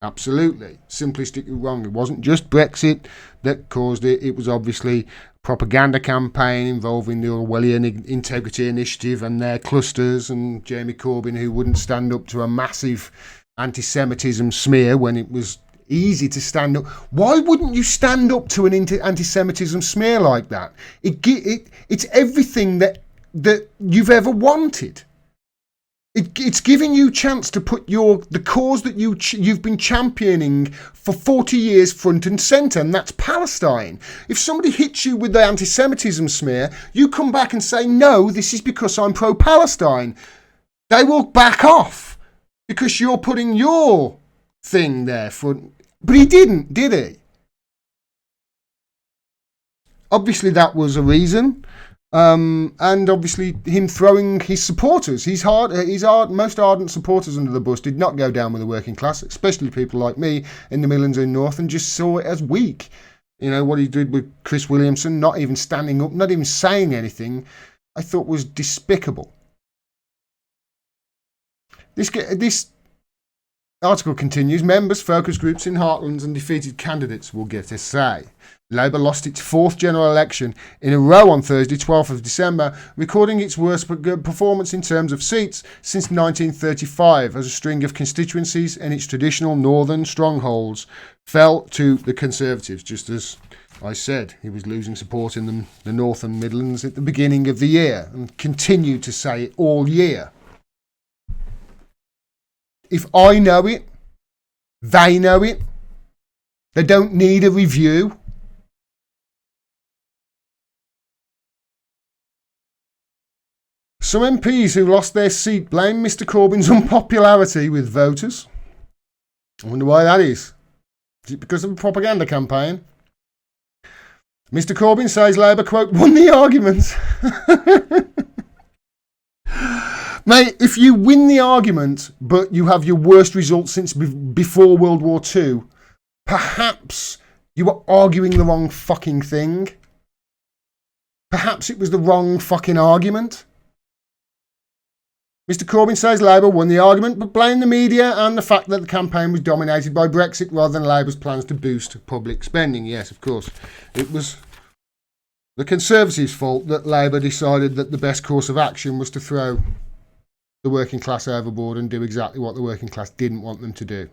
Absolutely. Simplistic and wrong. It wasn't just Brexit that caused it. It was obviously a propaganda campaign involving the Orwellian Integrity Initiative and their clusters, and Jeremy Corbyn, who wouldn't stand up to a massive anti-Semitism smear when it was easy to stand up. Why wouldn't you stand up to an anti-Semitism smear like that? It's everything that you've ever wanted. It's giving you a chance to put the cause that you've been championing for 40 years front and centre, and that's Palestine. If somebody hits you with the anti-Semitism smear, you come back and say, no, this is because I'm pro-Palestine. They will back off because you're putting your thing there for. But he didn't, did he? Obviously that was a reason, and obviously him throwing his supporters, his most ardent supporters under the bus did not go down with the working class, especially people like me in the Midlands and North, and just saw it as weak. You know what he did with Chris Williamson, not even standing up, not even saying anything, I thought was despicable. This article continues. Members, focus groups in heartlands and defeated candidates will get a say. Labour lost its fourth general election in a row on Thursday, 12th of December, recording its worst performance in terms of seats since 1935, as a string of constituencies in its traditional northern strongholds fell to the Conservatives, just as I said. He was losing support in the North and Midlands at the beginning of the year and continued to say it all year. If I know it, they know it. They don't need a review. Some MPs who lost their seat blame Mr Corbyn's unpopularity with voters. I wonder why that is. Is it because of a propaganda campaign? Mr Corbyn says Labour, quote, won the argument. Mate, if you win the argument, but you have your worst result since before World War II, perhaps you were arguing the wrong fucking thing. Perhaps it was the wrong fucking argument. Mr Corbyn says Labour won the argument, but blamed the media and the fact that the campaign was dominated by Brexit rather than Labour's plans to boost public spending. Yes, of course. It was the Conservatives' fault that Labour decided that the best course of action was to throw the working class overboard and do exactly what the working class didn't want them to do.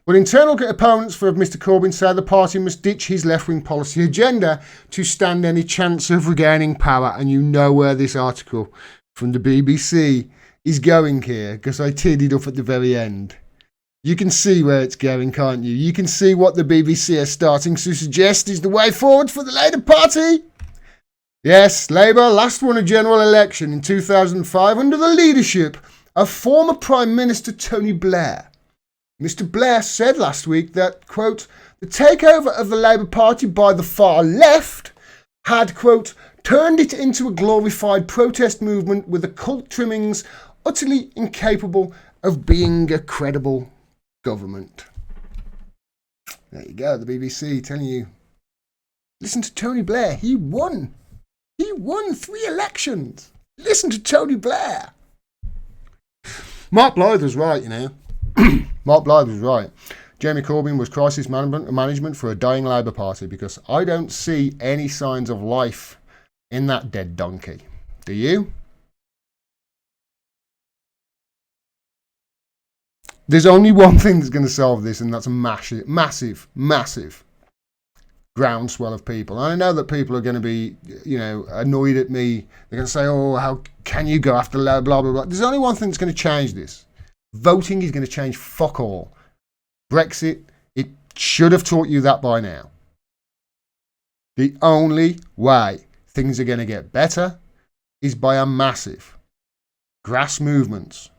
But internal opponents for Mr Corbyn say the party must ditch his left-wing policy agenda to stand any chance of regaining power. And you know where this article from the BBC is going here, because I teed it up at the very end. You can see where it's going, can't you? You can see what the BBC are starting to suggest is the way forward for the Labour Party. Yes, Labour last won a general election in 2005 under the leadership of former Prime Minister Tony Blair. Mr Blair said last week that, quote, the takeover of the Labour Party by the far left had, quote, turned it into a glorified protest movement with occult trimmings utterly incapable of being a credible government. There you go, the BBC telling you. Listen to Tony Blair. He won. He won 3 elections. Listen to Tony Blair. Mark Blythe was right, you know. Mark Blythe was right. Jeremy Corbyn was crisis management for a dying Labour Party, because I don't see any signs of life in that dead donkey. Do you? There's only one thing that's going to solve this, and that's a massive groundswell of people. And I know that people are going to be, you know, annoyed at me. They're going to say, oh, how can you go after blah, blah, blah. There's only one thing that's going to change this. Voting is going to change fuck all. Brexit, it should have taught you that by now. The only way things are going to get better is by a massive grass movements,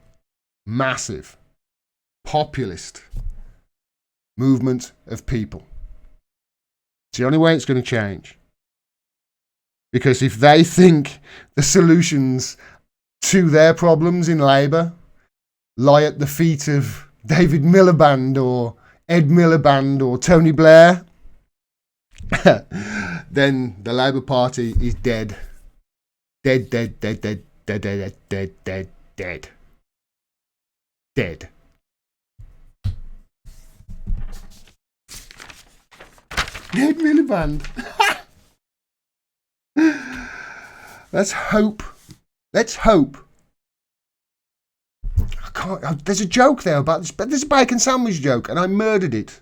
massive populist movement of people. It's the only way it's going to change. Because if they think the solutions to their problems in Labour lie at the feet of David Miliband or Ed Miliband or Tony Blair, then the Labour Party is dead. Dead. Dead Miliband. Let's hope. I can't. There's a joke there about this. But there's a bacon sandwich joke, and I murdered it.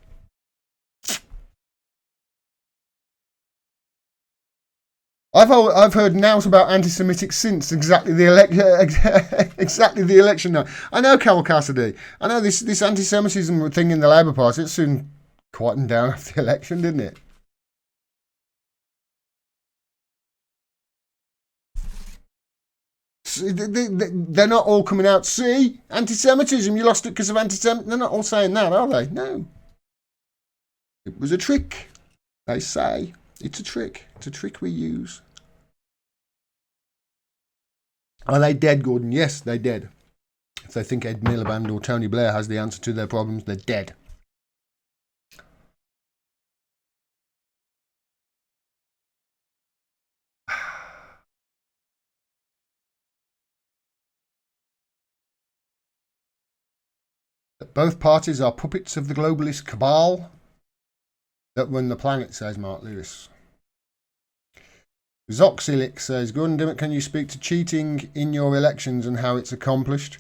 I've heard nows about anti-Semitic since exactly the election night. I know Carol Cassidy. I know this anti-Semitism thing in the Labour Party. It soon quietened down after the election, didn't it? They're not all coming out. See, anti-Semitism. You lost it because of anti-Semitism. They're not all saying that, are they? No. It was a trick. They say it's a trick. It's a trick we use. Are they dead, Gordon? Yes, they're dead. If they think Ed Miliband or Tony Blair has the answer to their problems, they're dead. Both parties are puppets of the globalist cabal that run the planet, says Mark Lewis. Zoxilic says, Gordon Dimmack, can you speak to cheating in your elections and how it's accomplished?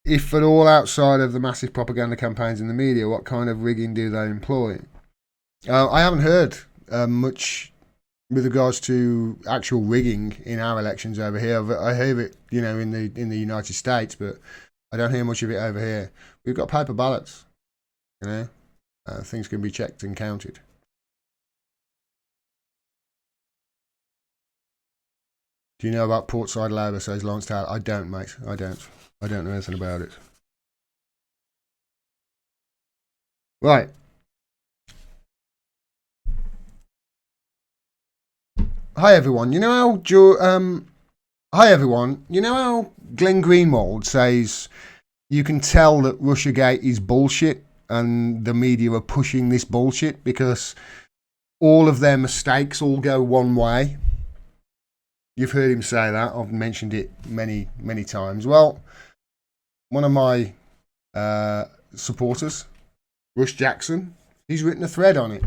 If at all outside of the massive propaganda campaigns in the media, what kind of rigging do they employ? I haven't heard much with regards to actual rigging in our elections over here. I hear it, you know, in the United States, but I don't hear much of it over here. We've got paper ballots, you know. Things can be checked and counted. Do you know about Portside Labour, says Lawrence Taylor? I don't, mate. I don't know anything about it. Right. Hi everyone. You know how Glenn Greenwald says you can tell that Russiagate is bullshit and the media are pushing this bullshit because all of their mistakes all go one way. You've heard him say that. I've mentioned it many times. Well, one of my supporters, Rush Jackson, he's written a thread on it,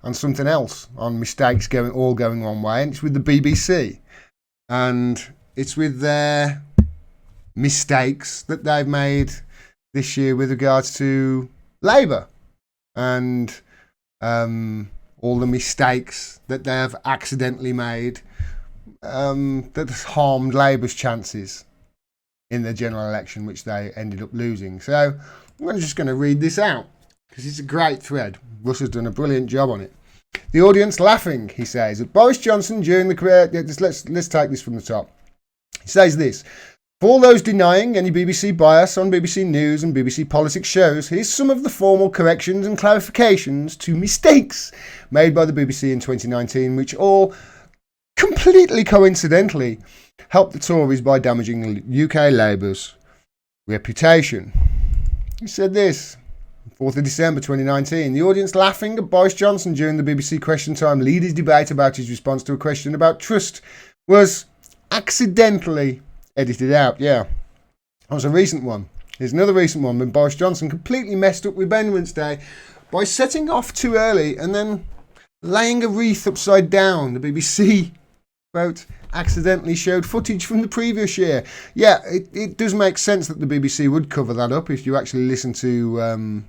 on something else, on mistakes going one way, and it's with the BBC. And it's with their mistakes that they've made this year with regards to Labour and all the mistakes that they have accidentally made that harmed Labour's chances in the general election, which they ended up losing. So I'm just going to read this out because it's a great thread. Russ has done a brilliant job on it. The audience laughing, he says, at Boris Johnson during the career. Let's take this from the top. He says this. For all those denying any BBC bias on BBC News and BBC Politics shows, here's some of the formal corrections and clarifications to mistakes made by the BBC in 2019, which all completely coincidentally helped the Tories by damaging UK Labour's reputation. He said this, 4th of December 2019, the audience laughing at Boris Johnson during the BBC Question Time leader's debate about his response to a question about trust was accidentally edited out. Yeah, that was a recent one. Here's another recent one when Boris Johnson completely messed up Remembrance Day by setting off too early and then laying a wreath upside down. The BBC quote accidentally showed footage from the previous year. Yeah, it does make sense that the BBC would cover that up if you actually listen to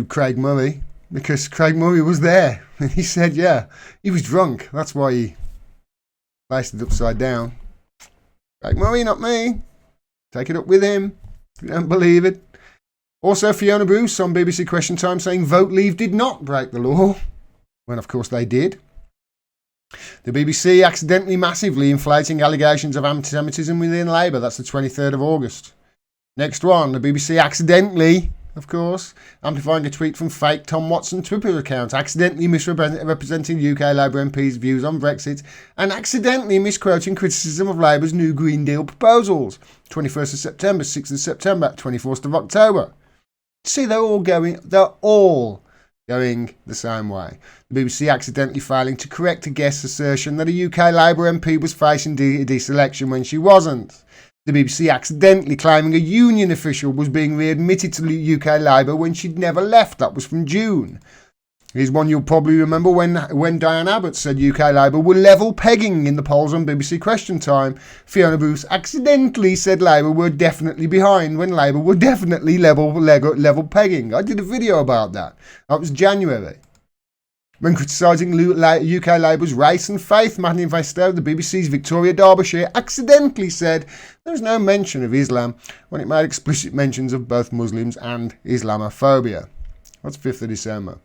Craig Murray, because Craig Murray was there and he said, yeah, he was drunk. That's why he placed it upside down. Craig Murray, not me. Take it up with him if you don't believe it. Also, Fiona Bruce on BBC Question Time saying Vote Leave did not break the law, when of course they did. The BBC accidentally massively inflating allegations of anti-Semitism within Labour. That's the 23rd of August. Next one, the BBC accidentally, of course, amplifying a tweet from fake Tom Watson Twitter account, accidentally misrepresenting UK Labour MPs' views on Brexit, and accidentally misquoting criticism of Labour's new Green Deal proposals. 21st of September, 6th of September, 24th of October. See, they're all going the same way. The BBC accidentally failing to correct a guest's assertion that a UK Labour MP was facing deselection when she wasn't. The BBC accidentally claiming a union official was being readmitted to UK Labour when she'd never left. That was from June. Here's one you'll probably remember when Diane Abbott said UK Labour were level pegging in the polls on BBC Question Time. Fiona Bruce accidentally said Labour were definitely behind when Labour were definitely level pegging. I did a video about that. That was January. When criticising UK Labour's race and faith manifesto, the BBC's Victoria Derbyshire accidentally said there was no mention of Islam when it made explicit mentions of both Muslims and Islamophobia. That's 5th of December.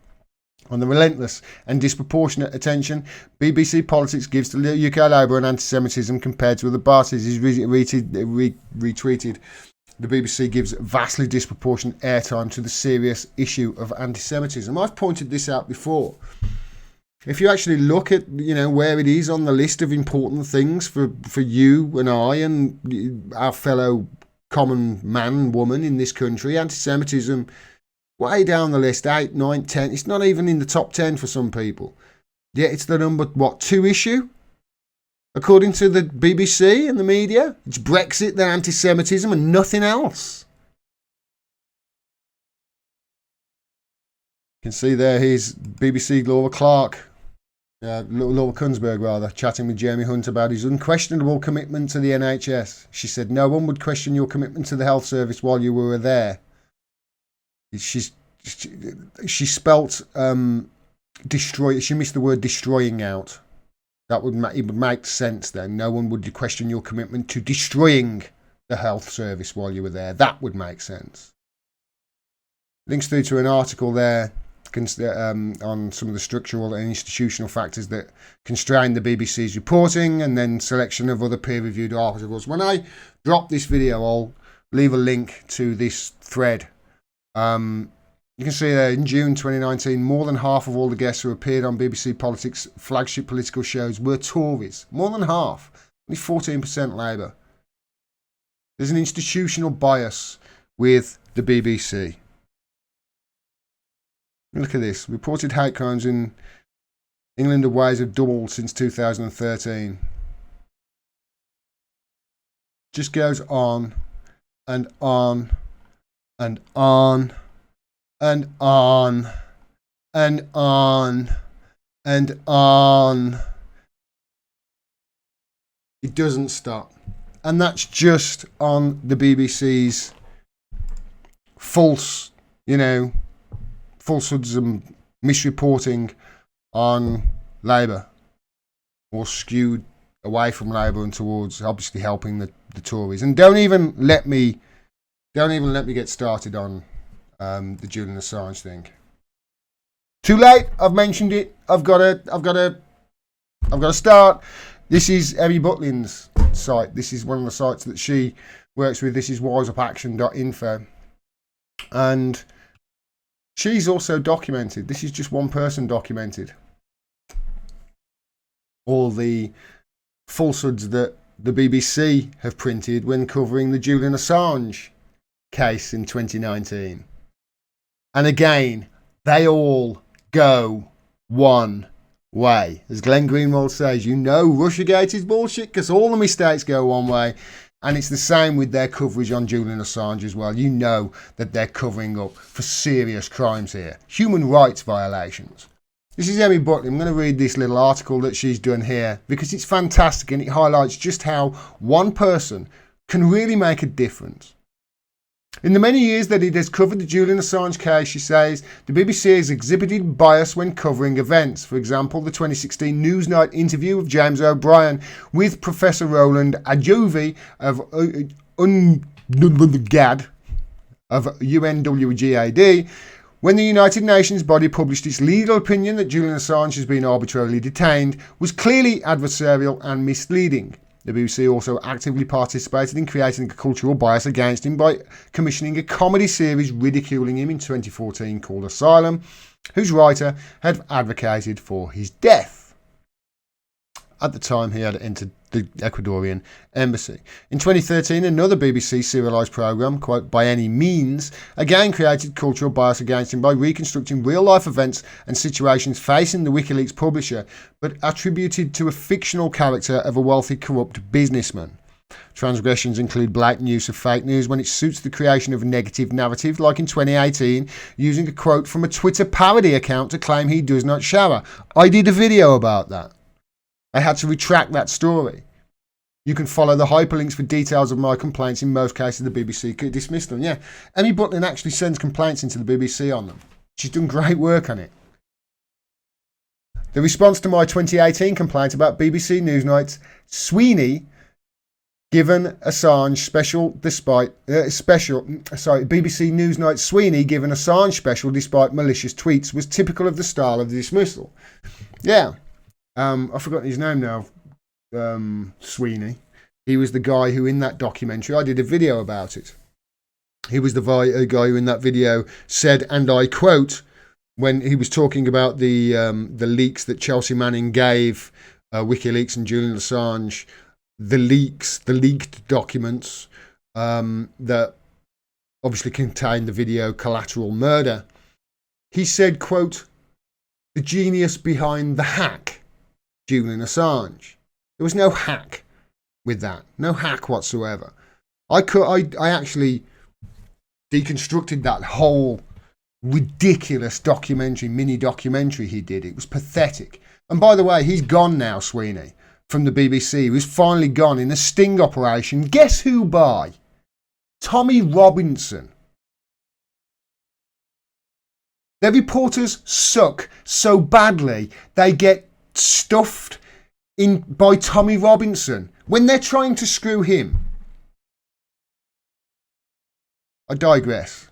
On the relentless and disproportionate attention BBC politics gives to UK Labour and anti-Semitism compared to other parties is retweeted. The BBC gives vastly disproportionate airtime to the serious issue of anti-Semitism. I've pointed this out before. If you actually look at, where it is on the list of important things for you and I and our fellow common man and woman in this country, anti-Semitism way down the list, 8, 9, 10. It's not even in the top 10 for some people. Yet it's the number, 2 issue? According to the BBC and the media, it's Brexit, then anti-Semitism and nothing else. You can see there, here's BBC Laura Kunsberg, chatting with Jeremy Hunt about his unquestionable commitment to the NHS. She said, no one would question your commitment to the health service while you were there. She spelt destroy. She missed the word destroying out. It would make sense then. No one would question your commitment to destroying the health service while you were there. That would make sense. Links through to an article there on some of the structural and institutional factors that constrain the BBC's reporting, and then selection of other peer-reviewed articles. When I drop this video, I'll leave a link to this thread. You can see there in June 2019, more than half of all the guests who appeared on BBC Politics' flagship political shows were Tories. More than half. Only 14% Labour. There's an institutional bias with the BBC. Look at this. Reported hate crimes in England and Wales have doubled since 2013. Just goes on and on and on and on and on and on. It doesn't stop. And that's just on the BBC's false, falsehoods and misreporting on Labour, or skewed away from Labour and towards obviously helping the Tories. And don't even let me get started on the Julian Assange thing. Too late. I've mentioned it. I've got to start. This is Emmy Butlin's site. This is one of the sites that she works with. This is wiseupaction.info, and she's also documented. This is just one person documented. all the falsehoods that the BBC have printed when covering the Julian Assange case in 2019. And again, they all go one way. As Glenn Greenwald says, you know Russiagate is bullshit because all the mistakes go one way. And it's the same with their coverage on Julian Assange as well. You know that they're covering up for serious crimes here. Human rights violations. This is Emmy Butley. I'm going to read this little article that she's done here because it's fantastic and it highlights just how one person can really make a difference. In the many years that it has covered the Julian Assange case, she says, the BBC has exhibited bias when covering events. For example, the 2016 Newsnight interview of James O'Brien with Professor Roland Ajovi of UNWGAD, when the United Nations body published its legal opinion that Julian Assange has been arbitrarily detained, was clearly adversarial and misleading. The BBC also actively participated in creating a cultural bias against him by commissioning a comedy series ridiculing him in 2014 called Asylum, whose writer had advocated for his death. At the time, he had entered the Ecuadorian embassy. In 2013, another BBC serialised programme, quote, By Any Means, again created cultural bias against him by reconstructing real-life events and situations facing the WikiLeaks publisher, but attributed to a fictional character of a wealthy, corrupt businessman. Transgressions include blatant use of fake news when it suits the creation of a negative narrative, like in 2018, using a quote from a Twitter parody account to claim he does not shower. I did a video about that. I had to retract that story. You can follow the hyperlinks for details of my complaints. In most cases, the BBC could dismiss them. Yeah, Emmy Butlin actually sends complaints into the BBC on them. She's done great work on it. The response to my 2018 complaint about BBC Newsnight's Sweeney given Assange BBC Newsnight Sweeney given Assange special despite malicious tweets was typical of the style of the dismissal. Yeah. I've forgotten his name now. Sweeney. He was the guy who, in that documentary, I did a video about it. He was the guy who, in that video, said, and I quote, when he was talking about the leaks that Chelsea Manning gave WikiLeaks and Julian Assange, the leaked documents that obviously contained the video Collateral Murder. He said, quote, the genius behind the hack. Julian Assange. There was no hack with that. No hack whatsoever. I actually deconstructed that whole ridiculous mini documentary he did. It was pathetic. And by the way, he's gone now, Sweeney, from the BBC. He was finally gone in a sting operation. Guess who by? Tommy Robinson. Their reporters suck so badly they get stuffed in by Tommy Robinson when they're trying to screw him. I digress.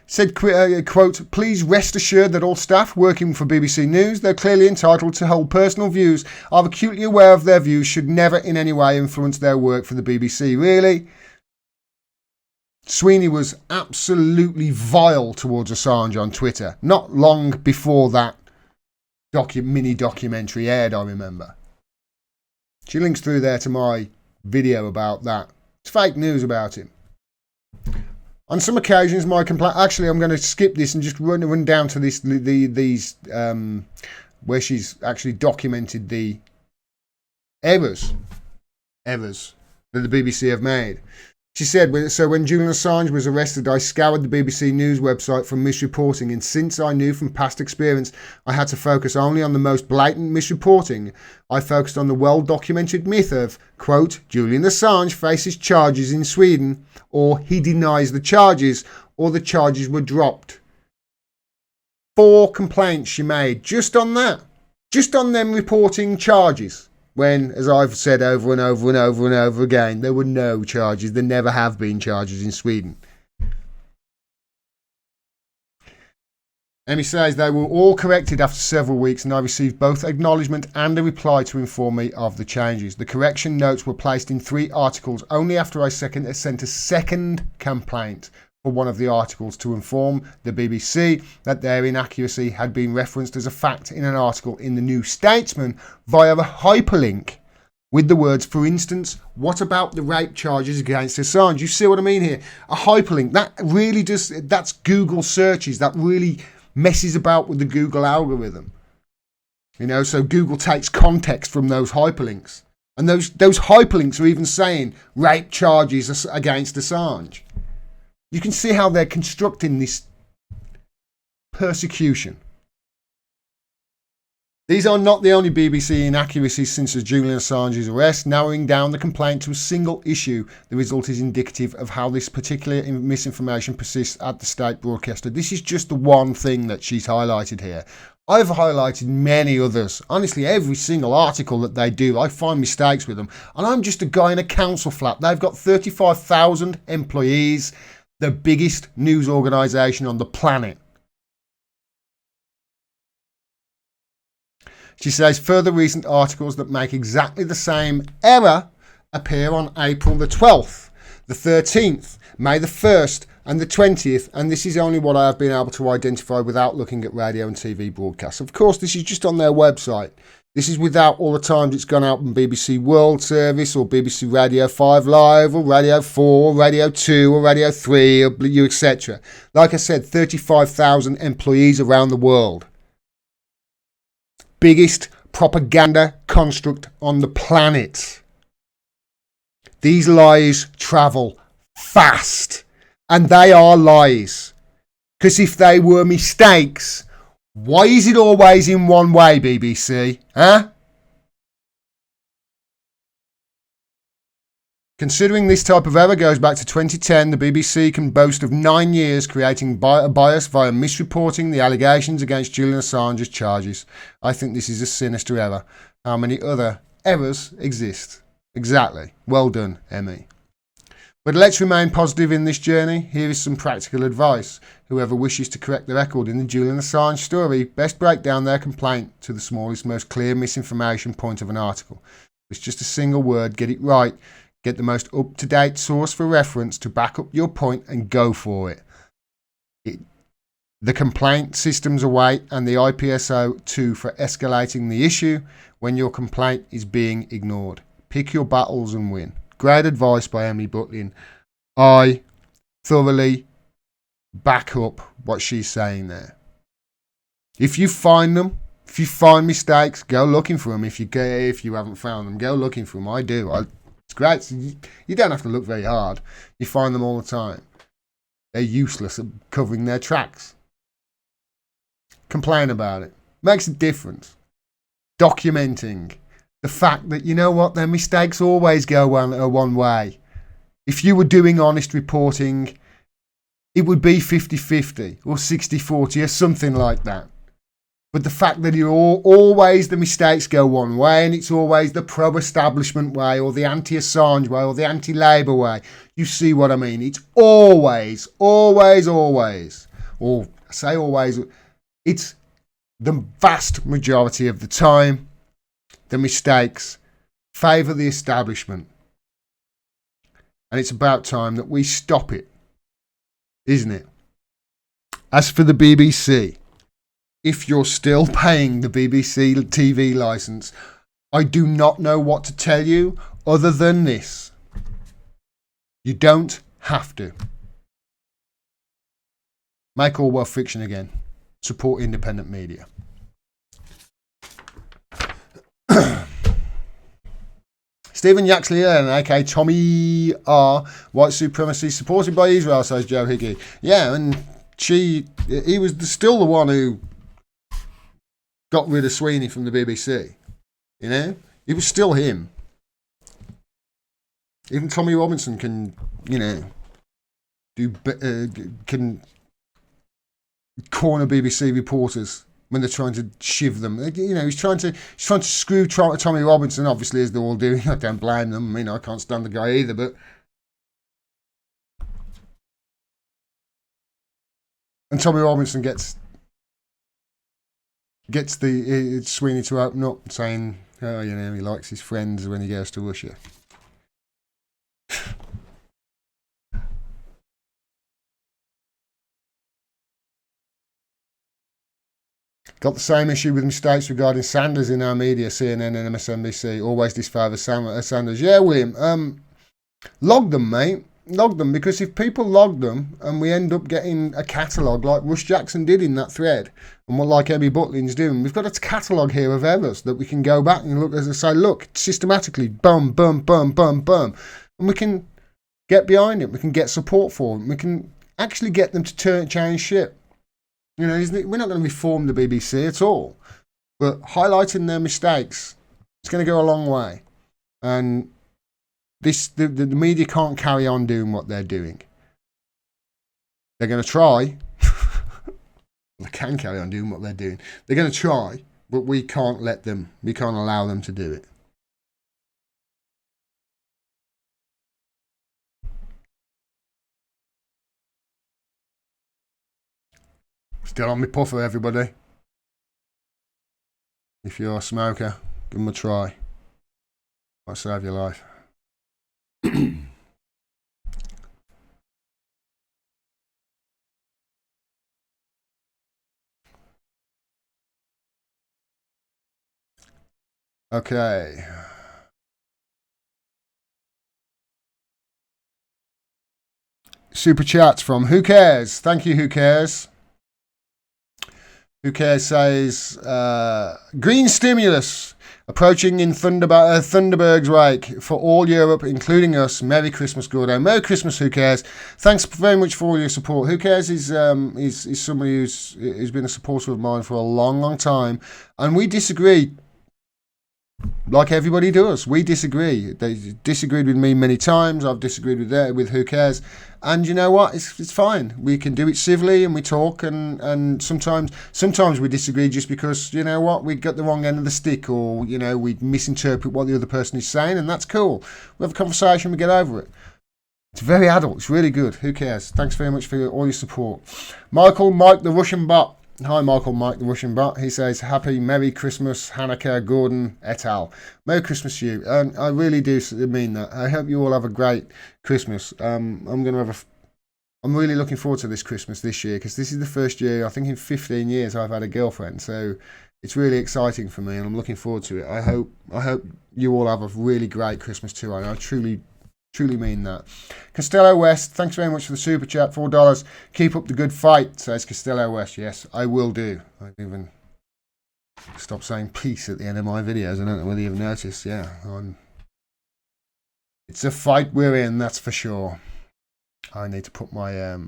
Said, quote, please rest assured that all staff working for BBC News, they're clearly entitled to hold personal views, are acutely aware of their views, should never in any way influence their work for the BBC. Really? Sweeney was absolutely vile towards Assange on Twitter, not long before that mini documentary aired, I remember. She links through there to my video about that. It's fake news about him. On some occasions, my complaint. Actually, I'm going to skip this and just run down to these where she's actually documented the errors that the BBC have made. She said, so when Julian Assange was arrested, I scoured the BBC News website for misreporting, and since I knew from past experience I had to focus only on the most blatant misreporting, I focused on the well-documented myth of, quote, Julian Assange faces charges in Sweden, or he denies the charges, or the charges were dropped. 4 complaints she made just on that, just on them reporting charges. When, as I've said over and over and over and over again, there were no charges. There never have been charges in Sweden. Emmy says they were all corrected after several weeks and I received both acknowledgement and a reply to inform me of the changes. The correction notes were placed in 3 articles only after I sent a second complaint for one of the articles to inform the BBC that their inaccuracy had been referenced as a fact in an article in the New Statesman via a hyperlink with the words, for instance, what about the rape charges against Assange? You see what I mean here? A hyperlink, that really just, that's Google searches, that really messes about with the Google algorithm. You know, so Google takes context from those hyperlinks. And those hyperlinks are even saying rape charges against Assange. You can see how they're constructing this persecution. These are not the only BBC inaccuracies since Julian Assange's arrest. Narrowing down the complaint to a single issue, the result is indicative of how this particular misinformation persists at the state broadcaster. This is just the one thing that she's highlighted here. I've highlighted many others. Honestly, every single article that they do, I find mistakes with them. And I'm just a guy in a council flat. They've got 35,000 employees, the biggest news organisation on the planet. She says further recent articles that make exactly the same error appear on April the 12th, the 13th, May the 1st and the 20th, and this is only what I have been able to identify without looking at radio and TV broadcasts. Of course, this is just on their website. This is without all the times it's gone out on BBC World Service or BBC Radio 5 Live or Radio 4 or Radio 2 or Radio 3 or etc. Like I said, 35,000 employees around the world. Biggest propaganda construct on the planet. These lies travel fast, and they are lies. Because if they were mistakes, why is it always in one way, BBC? Huh? Considering this type of error goes back to 2010, the BBC can boast of 9 years creating bias via misreporting the allegations against Julian Assange's charges. I think this is a sinister error. How many other errors exist? Exactly. Well done, Emmy. But let's remain positive in this journey. Here is some practical advice. Whoever wishes to correct the record in the Julian Assange story, best break down their complaint to the smallest, most clear misinformation point of an article. It's just a single word. Get it right. Get the most up-to-date source for reference to back up your point and go for it. The complaint systems await and the IPSO too for escalating the issue when your complaint is being ignored. Pick your battles and win. Great advice by Emmy Butlin. I thoroughly back up what she's saying there. If you find them, if you find mistakes, go looking for them. If you haven't found them, go looking for them. I do. It's great. So you don't have to look very hard. You find them all the time. They're useless at covering their tracks. Complain about it. Makes a difference. Documenting the fact that, you know what, their mistakes always go one way. If you were doing honest reporting, it would be 50-50 or 60-40 or something like that. But the fact that always the mistakes go one way and it's always the pro-establishment way or the anti-Assange way or the anti-Labour way. You see what I mean? It's always, or I say always, it's the vast majority of the time, the mistakes favour the establishment. And it's about time that we stop it, isn't it? As for the BBC, if you're still paying the BBC TV licence, I do not know what to tell you other than this. You don't have to. Make Orwell fiction again. Support independent media. Stephen Yaxley, aka Tommy R. White supremacy supported by Israel, says Joe Higgy. Yeah, and he was still the one who got rid of Sweeney from the BBC. You know? It was still him. Even Tommy Robinson can, you know, can corner BBC reporters when they're trying to shiv them. You know, he's trying to screw Tommy Robinson, obviously, as they're all doing. I don't blame them. I mean, I can't stand the guy either, but and Tommy Robinson gets the Sweeney to open up, saying, oh, you know, he likes his friends when he goes to Russia. Got the same issue with mistakes regarding Sanders in our media, CNN and MSNBC. Always disfavour Sanders. Yeah, William. Log them, mate. Log them, because if people log them and we end up getting a catalogue like Russ Jackson did in that thread, and what like Emmy Butlins doing, we've got a catalogue here of errors that we can go back and look as I say, look, systematically, boom, boom, boom, boom, boom, and we can get behind it. We can get support for them. We can actually get them to change shit. You know, we're not going to reform the BBC at all, but highlighting their mistakes, it's going to go a long way. And the media can't carry on doing what they're doing. They're going to try. They can carry on doing what they're doing. They're going to try, but we can't let them. We can't allow them to do it. Still on my puffer, everybody. If you're a smoker, give them a try. Might save your life. Okay. Super chats from Who Cares? Thank you, Who Cares? Who Cares says, green stimulus approaching in Thunderberg's wake for all Europe, including us. Merry Christmas, Gordo. Merry Christmas, Who Cares? Thanks very much for all your support. Who Cares is somebody who's been a supporter of mine for a long, long time, and we disagree. Like everybody does, we disagree. They disagreed with me many times. I've disagreed with Who Cares, and you know what? It's fine. We can do it civilly, and we talk, and sometimes we disagree just because you know what, we got the wrong end of the stick, or you know we misinterpret what the other person is saying, and that's cool. We have a conversation, we get over it. It's very adult. It's really good. Who Cares? Thanks very much for all your support. Mike the Russian bot. Hi, Mike the Russian bot. He says, Happy Merry Christmas, Hanukkah, Gordon, et al. Merry Christmas to you. And I really do mean that. I hope you all have a great Christmas. I'm really looking forward to this Christmas this year, because this is the first year, I think in 15 years, I've had a girlfriend. So it's really exciting for me, and I'm looking forward to it. I hope you all have a really great Christmas too. I truly mean that. Costello West, thanks very much for the super chat, $4. Keep up the good fight, says Costello West. Yes, I will do. I've even stopped saying peace at the end of my videos. I don't know whether you've noticed. Yeah, it's a fight we're in, that's for sure. I need to put my Are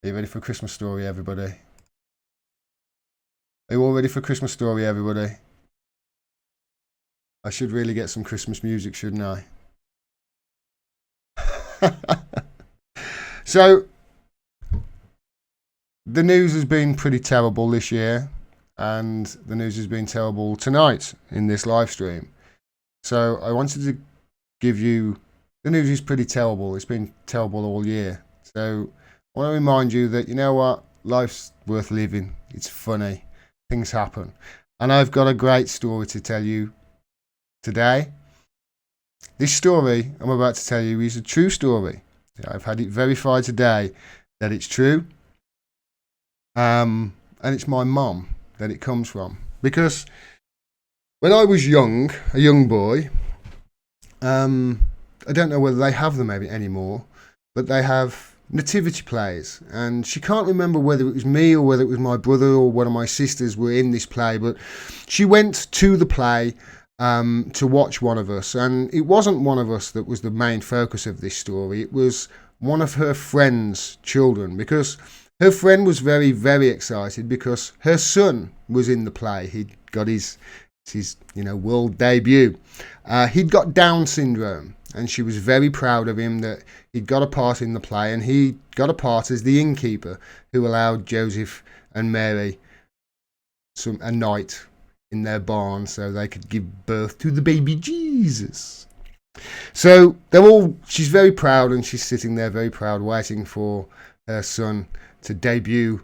you ready for a Christmas story, everybody? Are you all ready for a Christmas story, everybody? I should really get some Christmas music, shouldn't I? So, the news has been pretty terrible this year, and the news has been terrible tonight in this live stream. So, I wanted to give you, the news is pretty terrible. It's been terrible all year. So, I want to remind you that, you know what? Life's worth living. It's funny. Things happen. And I've got a great story to tell you today. This story I'm about to tell you is a true story. I've had it verified today that it's true. And it's my mum that it comes from. Because when I was young, a young boy, I don't know whether they have them anymore, but they have nativity plays, and she can't remember whether it was me or whether it was my brother or one of my sisters were in this play, but she went to the play to watch one of us, and it wasn't one of us that was the main focus of this story. It was one of her friend's children, because her friend was very, very excited because her son was in the play. He'd got his world debut. He'd got Down syndrome, and she was very proud of him that he'd got a part in the play, and he got a part as the innkeeper who allowed Joseph and Mary a night in their barn so they could give birth to the baby Jesus. So she's very proud, and she's sitting there very proud waiting for her son to debut.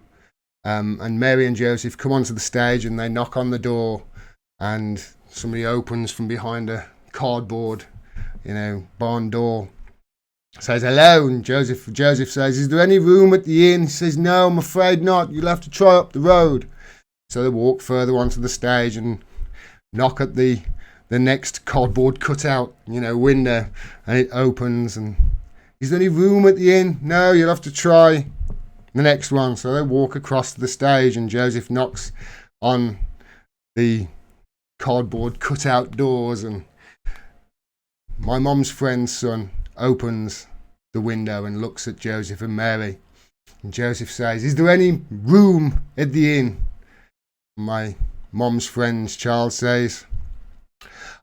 And Mary and Joseph come onto the stage, and they knock on the door, and somebody opens from behind a cardboard barn door, Says hello, and Joseph says, is there any room at the inn? He says, no, I'm afraid not. You'll have to try up the road. So they walk further onto the stage and knock at the next cardboard cutout, window, and it opens. And is there any room at the inn? No, you'll have to try the next one. So they walk across to the stage, and Joseph knocks on the cardboard cutout doors, and my mum's friend's son opens the window and looks at Joseph and Mary. And Joseph says, is there any room at the inn? My mum's friend's child says,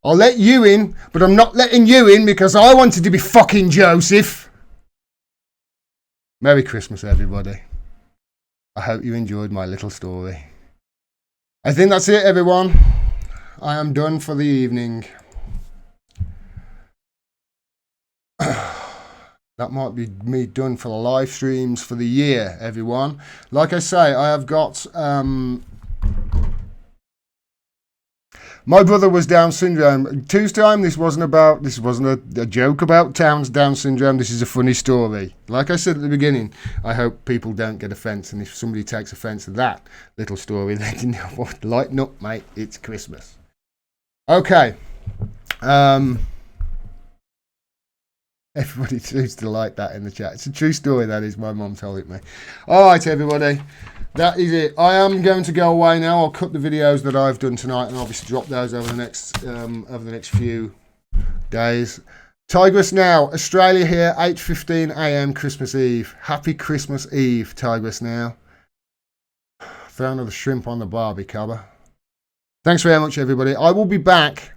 I'll let you in, but I'm not letting you in because I wanted to be fucking Joseph. Merry Christmas, everybody. I hope you enjoyed my little story. I think that's it, everyone. I am done for the evening. That might be me done for the live streams for the year, everyone. Like I say, I have got... my brother was Down syndrome. Tuesday, this wasn't a joke about Down syndrome. This is a funny story. Like I said at the beginning, I hope people don't get offence. And if somebody takes offence to that little story, then you know what? Lighten up, mate. It's Christmas. Okay. Everybody seems to like that in the chat. It's a true story, that is. My mum told it me. All right, everybody. That is it. I am going to go away now. I'll cut the videos that I've done tonight and obviously drop those over the next few days. Tigress now. Australia here, 8:15 a.m. Christmas Eve. Happy Christmas Eve, Tigress now. Throw another shrimp on the barbie cover. Thanks very much, everybody. I will be back.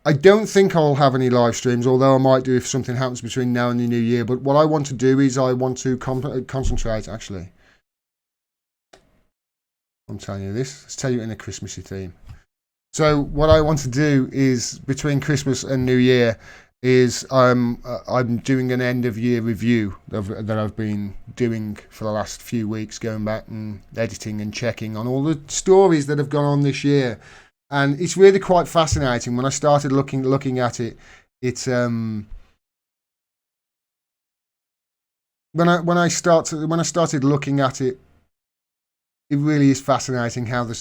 I don't think I'll have any live streams, although I might do if something happens between now and the new year. But what I want to do is I want to concentrate, actually. I'm telling you this. Let's tell you in a Christmassy theme. So what I want to do is, between Christmas and New Year, is I'm doing an end of year review that I've been doing for the last few weeks, going back and editing and checking on all the stories that have gone on this year. And it's really quite fascinating. When I started looking at it, it's when I started looking at it, it really is fascinating how the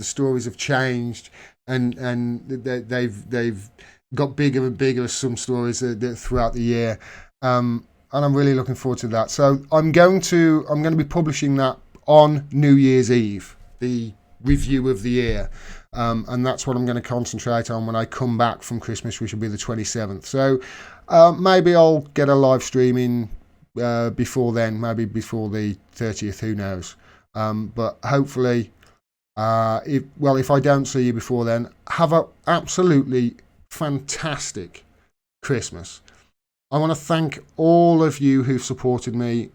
stories have changed, and they've got bigger and bigger. Some stories throughout the year, and I'm really looking forward to that. So I'm going to be publishing that on New Year's Eve, the review of the year. And that's what I'm going to concentrate on when I come back from Christmas, which will be the 27th. So maybe I'll get a live stream in before then, maybe before the 30th, who knows. But hopefully, if I don't see you before then, have an absolutely fantastic Christmas. I want to thank all of you who've supported me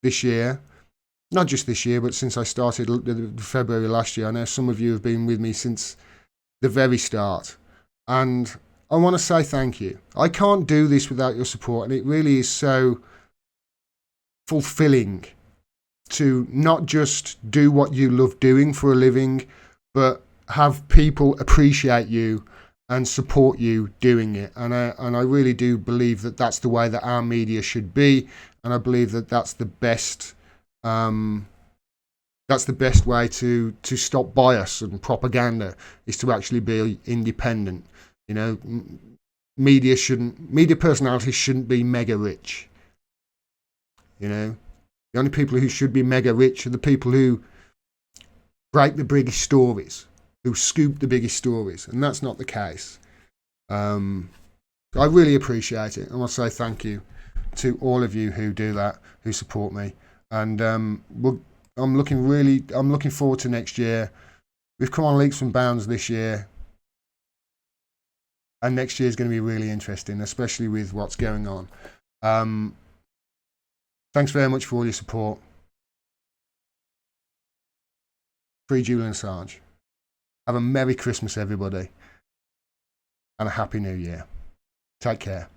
this year. Not just this year, but since I started February last year. I know some of you have been with me since the very start. And I want to say thank you. I can't do this without your support. And it really is so fulfilling to not just do what you love doing for a living, but have people appreciate you and support you doing it. And I really do believe that that's the way that our media should be. And I believe that that's the best... that's the best way to stop bias and propaganda, is to actually be independent. Media personalities shouldn't be mega rich. The only people who should be mega rich are the people who break the biggest stories, who scoop the biggest stories, and that's not the case. I really appreciate it. I want to say thank you to all of you who do that, who support me. And I'm looking forward to next year. We've come on leaps and bounds this year, and next year is going to be really interesting, especially with what's going on. Thanks very much for all your support. Free Julian Assange. Have a Merry Christmas, everybody, and a Happy New Year. Take care.